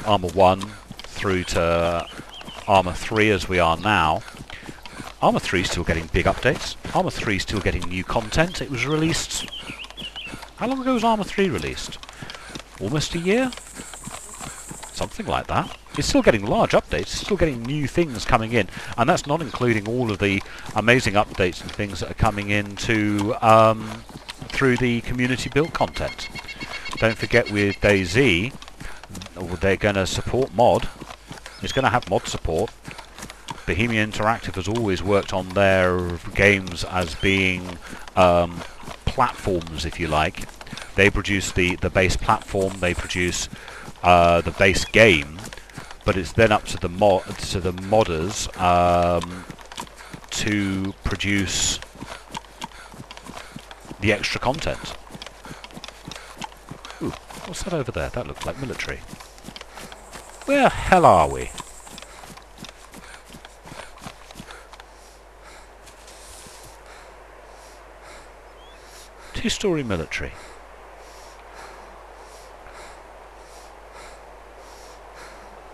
Armour 1 through to Armour 3 as we are now, Armour 3 is still getting big updates. Armour 3 is still getting new content. It was released... How long ago was Armour 3 released? Almost a year? Something like that. It's still getting large updates, it's still getting new things coming in, and that's not including all of the amazing updates and things that are coming in to, through the community built content. Don't forget with Dayz, they're going to support mod. It's going to have mod support. Bohemia Interactive has always worked on their games as being platforms, if you like. They produce the base platform, they produce the base game, but it's then up to the modders to produce the extra content. Ooh, what's that over there? That looks like military. Where the hell are we? Two-story military.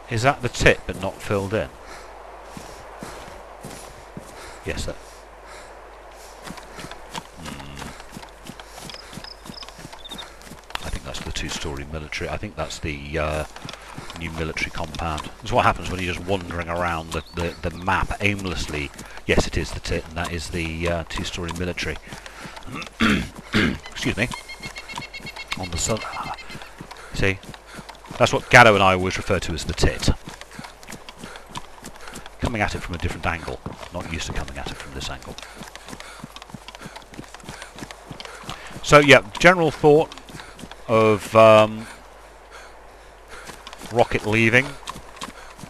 Is that the tit but not filled in? Yes, that. I think that's the two-story military. I think that's the new military compound. That's what happens when you're just wandering around the map aimlessly. Yes, it is the tit, and that is the two-story military. Excuse me. On the sun. See? That's what Gatto and I always refer to as the tit. Coming at it from a different angle. Not used to coming at it from this angle. So yeah, general thought of Rocket leaving.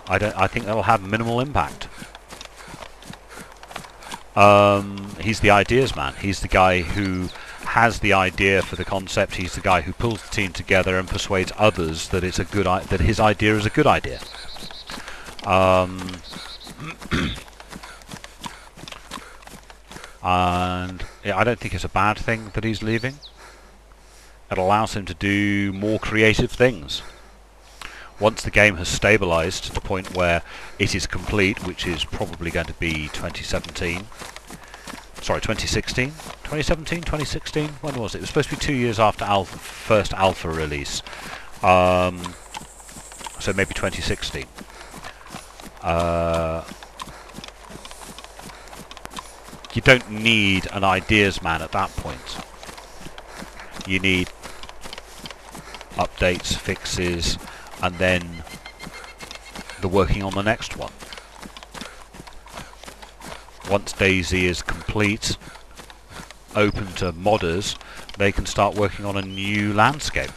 I think that'll have minimal impact. He's the ideas man. He's the guy who has the idea for the concept. He's the guy who pulls the team together and persuades others that it's a good that his idea is a good idea. And yeah, I don't think it's a bad thing that he's leaving. It allows him to do more creative things. Once the game has stabilized to the point where it is complete, which is probably going to be 2017. Sorry, 2016? 2017? 2016? When was it? It was supposed to be 2 years after first alpha release. So maybe 2016. You don't need an ideas man at that point. You need updates, fixes, and then the working on the next one. Once Dayz is complete, open to modders, they can start working on a new landscape.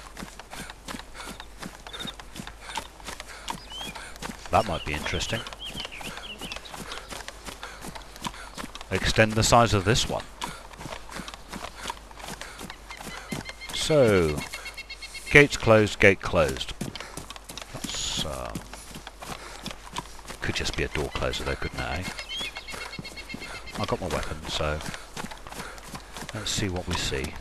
That might be interesting. Extend the size of this one. So, gates closed, gate closed. That's, could just be a door closer though, couldn't it, eh? I've got my weapon, so let's see what we see.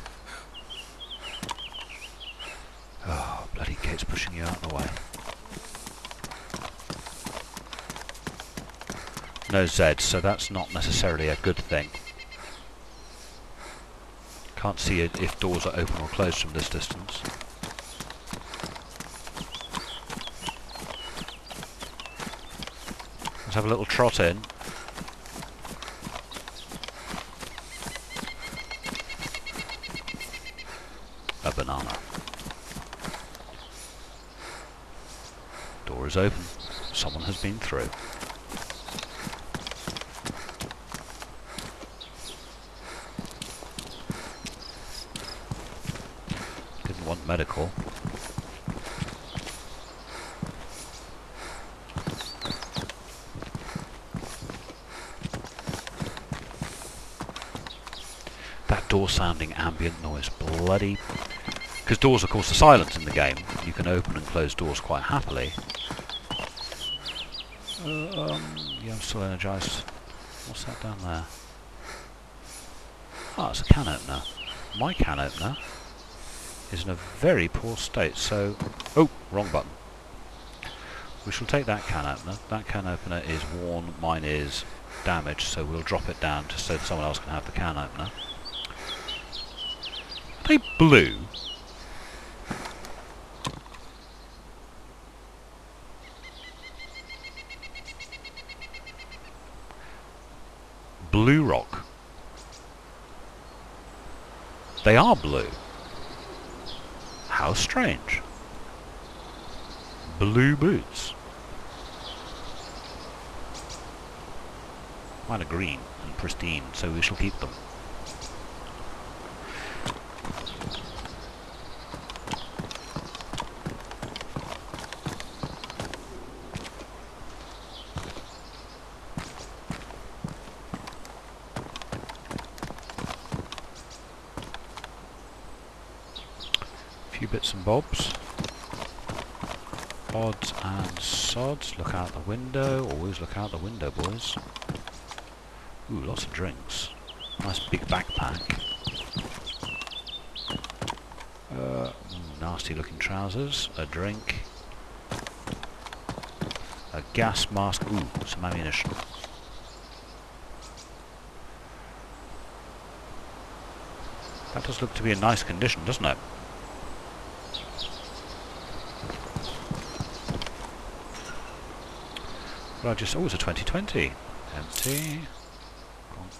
Oh, bloody gate's pushing you out of the way. No Z, so that's not necessarily a good thing. Can't see it if doors are open or closed from this distance. Let's have a little trot in. A banana. Door is open. Someone has been through. Didn't want medical. That door sounding ambient noise, bloody... Because doors of course are silent in the game. You can open and close doors quite happily. Yeah, I'm still energised. What's that down there? Ah, it's a can opener. My can opener is in a very poor state, so... Oh, wrong button. We shall take that can opener. That can opener is worn, mine is damaged, so we'll drop it down just so that someone else can have the can opener. Are they blue? Blue rock. They are blue. How strange. Blue boots. Mine are green and pristine, so we shall keep them. Few bits and bobs. Odds and sods. Look out the window. Always look out the window, boys. Ooh, lots of drinks. Nice big backpack. Nasty looking trousers. A drink. A gas mask. Ooh, some ammunition. That does look to be in nice condition, doesn't it? Well, it's a 2020. Empty. Conk.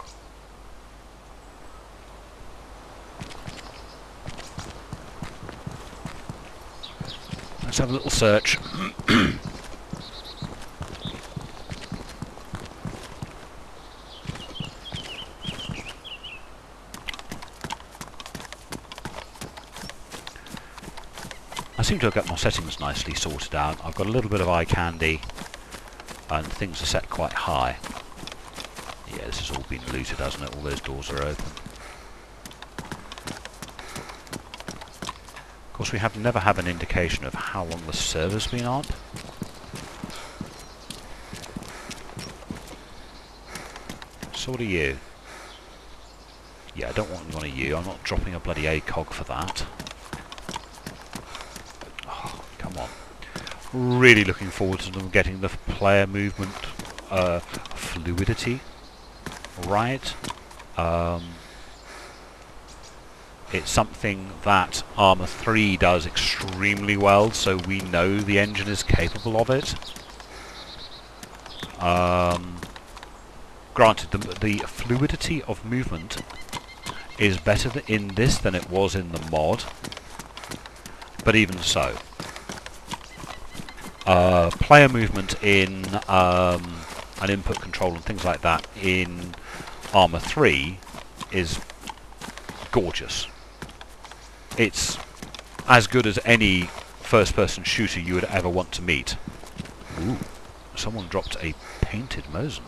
Let's have a little search. I seem to have got my settings nicely sorted out. I've got a little bit of eye candy. And things are set quite high. Yeah, this has all been looted, hasn't it? All those doors are open. Of course, we have never had an indication of how long the server's been on. So what are you? Yeah, I don't want one of you. I'm not dropping a bloody ACOG for that. Oh, come on. Really looking forward to them getting the player movement fluidity right. It's something that Arma 3 does extremely well, so we know the engine is capable of it. Granted, the fluidity of movement is better in this than it was in the mod. but even so. Player movement in and input control and things like that in Arma 3 is gorgeous. It's as good as any first-person shooter you would ever want to meet. Ooh, someone dropped a painted Mosin.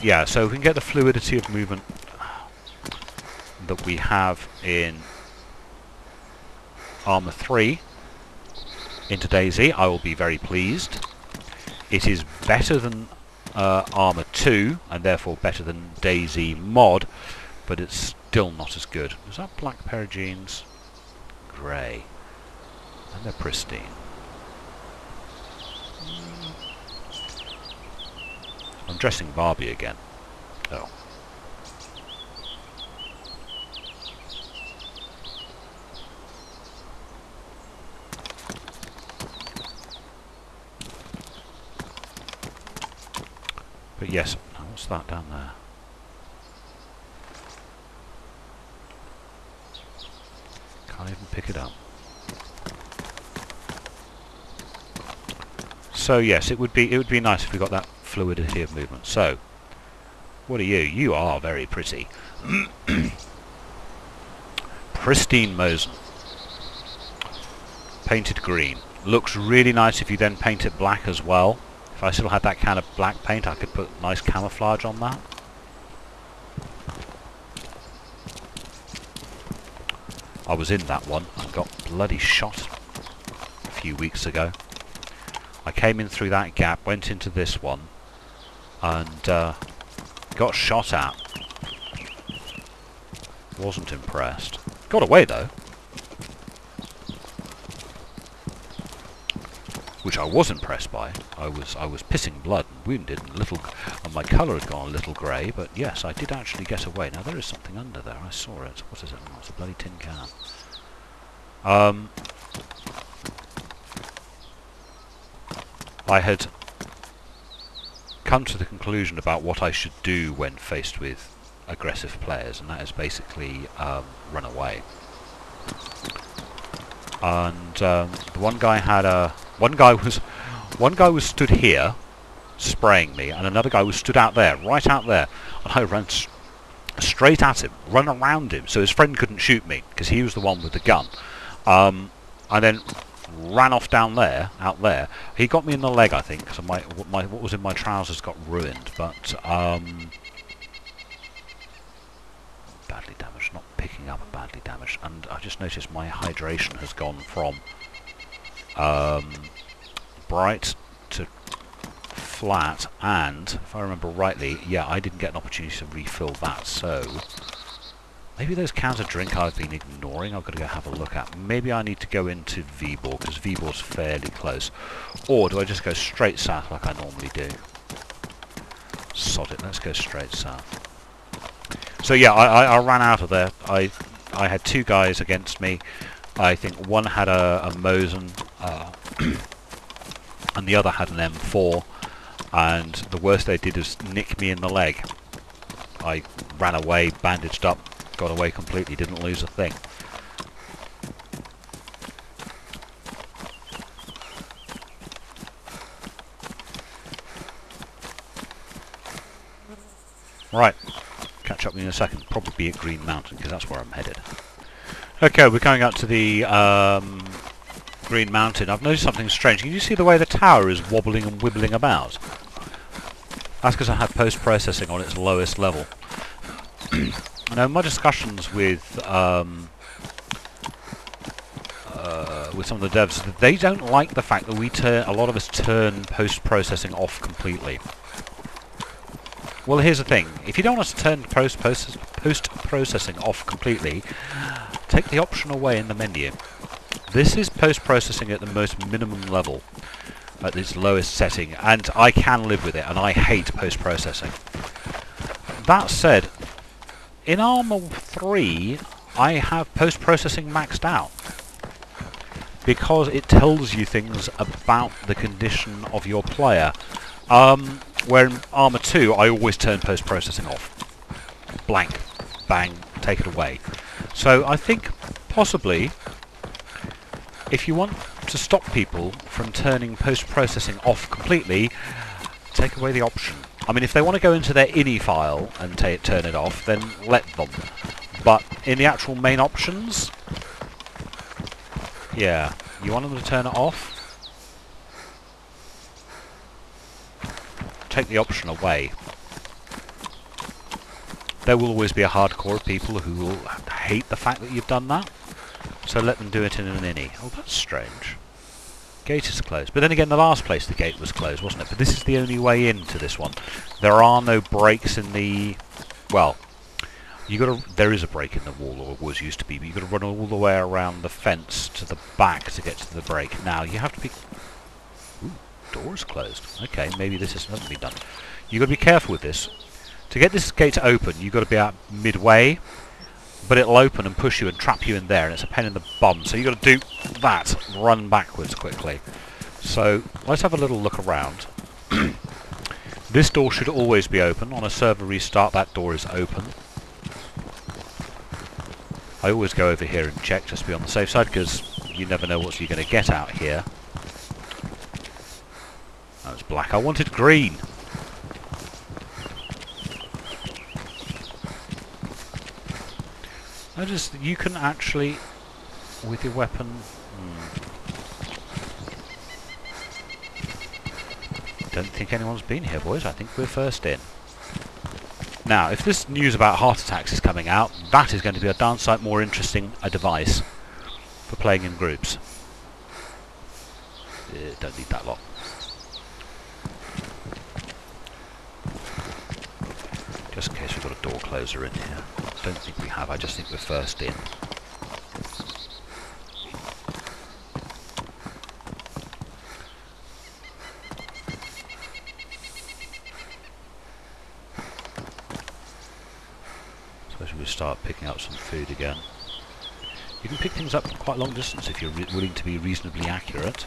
Yeah, so if we can get the fluidity of movement that we have in Arma 3 into Dayz, I will be very pleased. It is better than Arma 2, and therefore better than Dayz mod, but it's still not as good. Is that black pair of jeans? Grey. And they're pristine. I'm dressing Barbie again. Oh. But yes, what's that down there? Can't even pick it up. So yes, it would be nice if we got that fluidity of movement. So, what are you? You are very pretty. Pristine Mosin. Painted green. Looks really nice if you then paint it black as well. If I still had that kind of black paint, I could put nice camouflage on that. I was in that one and got bloody shot a few weeks ago. I came in through that gap, went into this one, and got shot at. Wasn't impressed. Got away though. Which I was impressed by. I was pissing blood and wounded and my colour had gone a little grey, but yes, I did actually get away. Now there is something under there, I saw it. What is it? Oh, it's a bloody tin can. I had come to the conclusion about what I should do when faced with aggressive players, and that is basically run away. And the one guy was stood here spraying me, and another guy was stood out there, right out there, and I ran straight at him, run around him, so his friend couldn't shoot me because he was the one with the gun. I then ran off down there, out there. He got me in the leg, I think, because what was in my trousers got ruined, but badly damaged, not picking up badly damaged. And I just noticed my hydration has gone from bright to flat, and if I remember rightly, yeah, I didn't get an opportunity to refill that, so maybe those cans of drink I've been ignoring, I've got to go have a look at. Maybe I need to go into Vibor, because Vibor's fairly close. Or do I just go straight south like I normally do? Sod it, let's go straight south. So yeah, I ran out of there. I had two guys against me. I think one had a Mosin, and the other had an M4. And the worst they did is nick me in the leg. I ran away, bandaged up, got away completely, didn't lose a thing. Right, catch up with you in a second. Probably be at Green Mountain, because that's where I'm headed. Okay, we're going up to the Green Mountain. I've noticed something strange. Can you see the way the tower is wobbling and wibbling about? That's because I had post-processing on its lowest level. Now, in my discussions with some of the devs, they don't like the fact that a lot of us turn post-processing off completely. Well, here's the thing. If you don't want us to turn post-processing off completely, take the option away in the menu. This is post-processing at the most minimum level, at its lowest setting, and I can live with it, and I hate post-processing. That said, in Arma 3, I have post-processing maxed out, because it tells you things about the condition of your player, Where in Arma 2, I always turn post-processing off. Blank. Bang. Take it away. So I think possibly if you want to stop people from turning post-processing off completely, take away the option. I mean, if they want to go into their ini file and turn it off, then let them. But in the actual main options, yeah, you want them to turn it off, take the option away. There will always be a hardcore of people who will hate the fact that you've done that, so let them do it in an ini. Oh, that's strange. Gate is closed. But then again, the last place the gate was closed, wasn't it? But this is the only way into this one. There are no breaks in the... Well, there is a break in the wall, or was used to be, but you've got to run all the way around the fence to the back to get to the break. Now, you have to be... Ooh, door is closed. Okay, maybe this hasn't been done. You've got to be careful with this. To get this gate open, you've got to be out midway, but it'll open and push you and trap you in there, and it's a pain in the bum. So you've got to do that, run backwards quickly. So let's have a little look around. This door should always be open. On a server restart, that door is open. I always go over here and check just to be on the safe side, because you never know what you're going to get out here. That was black. I wanted green. Notice that you can actually, with your weapon... Don't think anyone's been here, boys. I think we're first in. Now, if this news about heart attacks is coming out, that is going to be a darn sight more interesting a device for playing in groups. Don't need that lot. Just in case we've got a door closer in here. Don't think we have, I just think we're first in. Suppose we start picking up some food again. You can pick things up from quite a long distance if you're willing to be reasonably accurate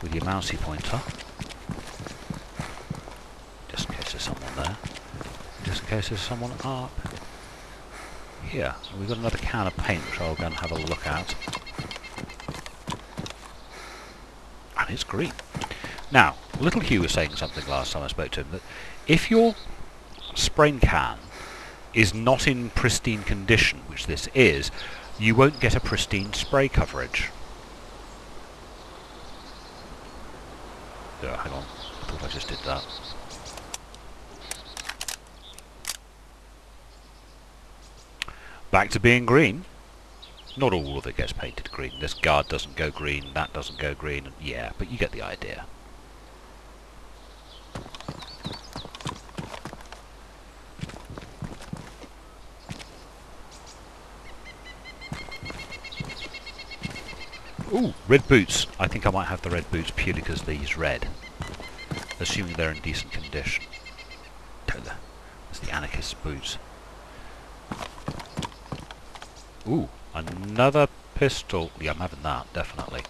with your mousey pointer. Just in case there's someone there. Just in case there's someone up here. And we've got another can of paint which I'll go and have a look at. And it's green. Now, Little Hugh was saying something last time I spoke to him, that if your spraying can is not in pristine condition, which this is, you won't get a pristine spray coverage. Oh, hang on. I thought I just did that. Back to being green. Not all of it gets painted green. This guard doesn't go green, that doesn't go green. Yeah, but you get the idea. Ooh, red boots. I think I might have the red boots purely because these red. Assuming they're in decent condition. That's the anarchist's boots. Ooh, another pistol. Yeah, I'm having that, definitely.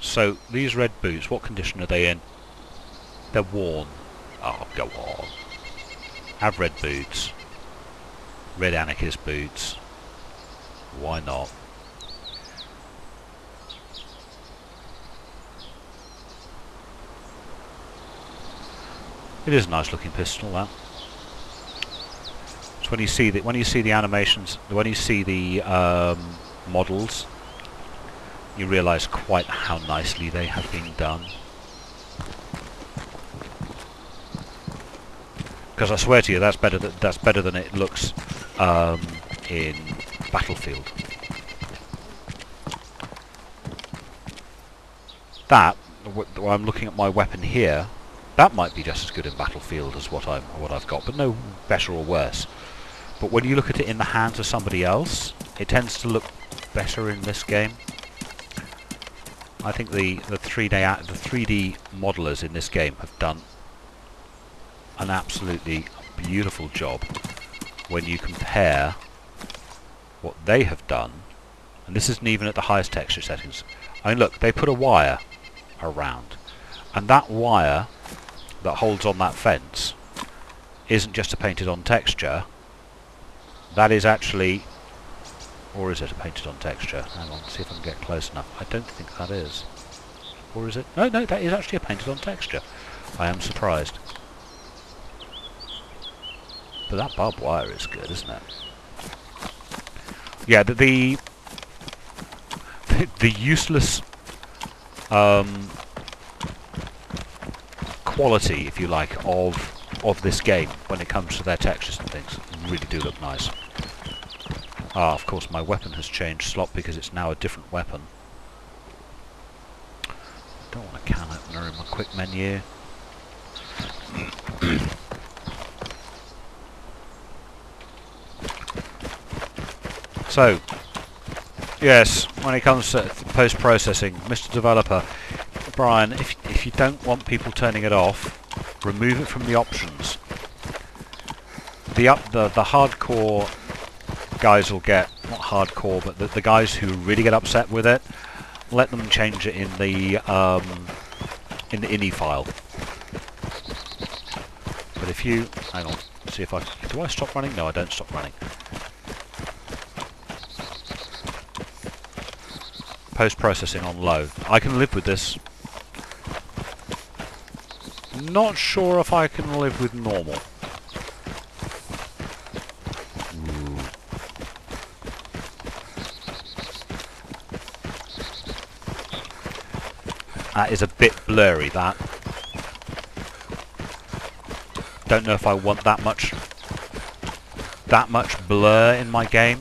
So, these red boots, what condition are they in? They're worn. Oh, go on. Have red boots. Red anarchist boots. Why not? It is a nice looking pistol, that. When you see the animations, when you see the models, you realise quite how nicely they have been done. Because I swear to you, that's better than it looks in Battlefield. That, I'm looking at my weapon here. That might be just as good in Battlefield as what I've got, but no better or worse. But when you look at it in the hands of somebody else, it tends to look better in this game. I think the 3D modelers in this game have done an absolutely beautiful job when you compare what they have done, and this isn't even at the highest texture settings. I mean, look, they put a wire around, and that wire that holds on that fence isn't just a painted on texture. That is actually... Or is it a painted on texture? Hang on, see if I can get close enough. I don't think that is. Or is it? No, no, that is actually a painted on texture. I am surprised. But that barbed wire is good, isn't it? Yeah, the useless quality, if you like, of this game when it comes to their textures and things really do look nice. Ah, of course, my weapon has changed slot because it's now a different weapon. Don't want a can opener in my quick menu. So, yes, when it comes to post-processing, Mr. Developer, Brian, if you don't want people turning it off, remove it from the options. The hardcore guys will get, not hardcore, but the guys who really get upset with it, let them change it in the INI file. But if you, hang on, see if do I stop running? No, I don't stop running. Post-processing on low. I can live with this. Not sure if I can live with normal. That is a bit blurry, that. Don't know if I want that much blur in my game.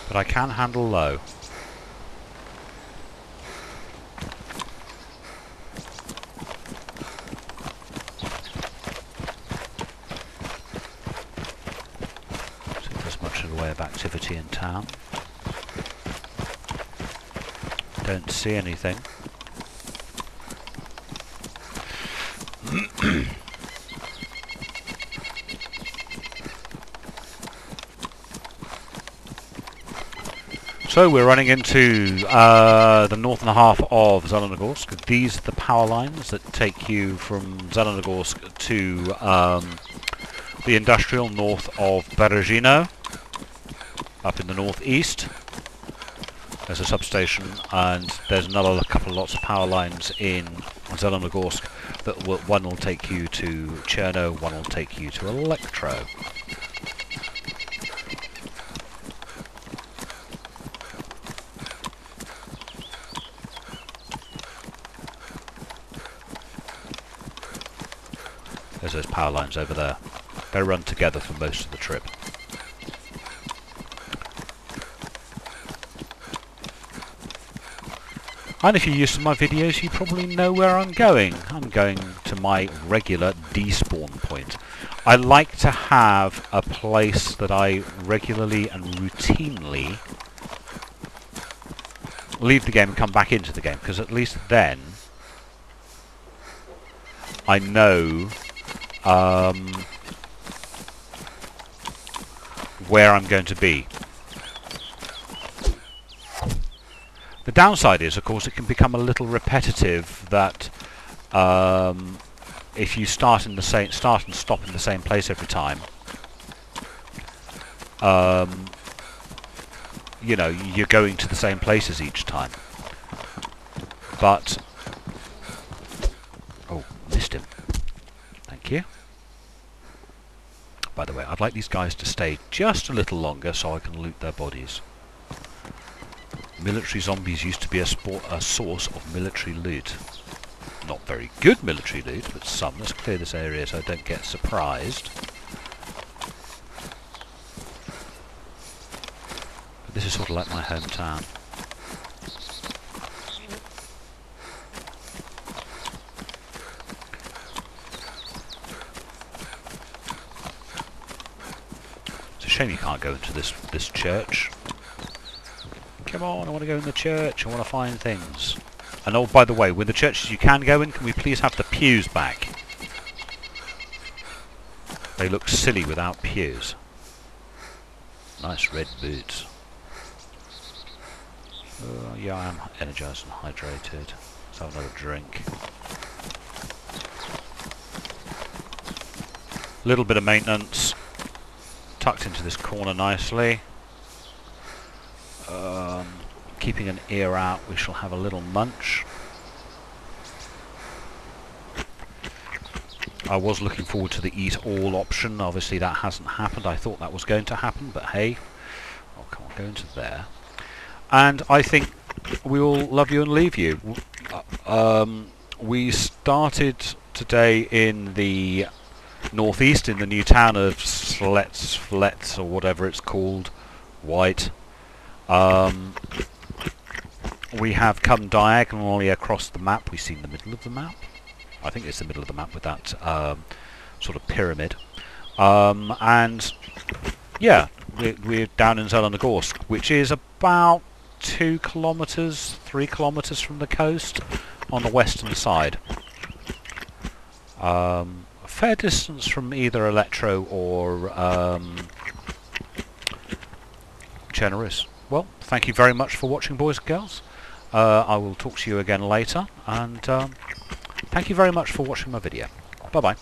But I can handle low. See if there's much in the way of activity in town. Don't see anything. So we're running into the northern half of Zelenor. These are the power lines that take you from Zelenor to the industrial north of Berezino, up in the northeast. There's a substation, and there's another couple of lots of power lines in Zelenor that one will take you to Cherno, one will take you to Electro. There's those power lines over there. They run together for most of the trip. And if you're used to my videos, you probably know where I'm going. I'm going to my regular despawn point. I like to have a place that I regularly and routinely leave the game and come back into the game, because at least then I know where I'm going to be. The downside is, of course, it can become a little repetitive. That if you start and stop in the same place every time, you know, you're going to the same places each time. But oh, missed him. Thank you. By the way, I'd like these guys to stay just a little longer so I can loot their bodies. Military zombies used to be a source of military loot. Not very good military loot, but some. Let's clear this area so I don't get surprised. But this is sort of like my hometown. It's a shame you can't go into this church. Come on, I want to go in the church, I want to find things. And oh, by the way, with the churches you can go in, can we please have the pews back? They look silly without pews. Nice red boots. Yeah, I am energised and hydrated. Let's have another drink. Little bit of maintenance. Tucked into this corner nicely. Keeping an ear out, we shall have a little munch. I was looking forward to the eat all option. Obviously that hasn't happened. I thought that was going to happen, but hey. Oh, come on, go into there. And I think we will love you and leave you. We started today in the northeast, in the new town of Flets, or whatever it's called, White. We have come diagonally across the map. We've seen the middle of the map. I think it's the middle of the map with that sort of pyramid. And yeah, we're down in Zelenor, which is about 2 kilometres, 3 kilometres from the coast on the western side. A fair distance from either Electro or Generis. Well, thank you very much for watching, boys and girls. I will talk to you again later, and thank you very much for watching my video. Bye bye.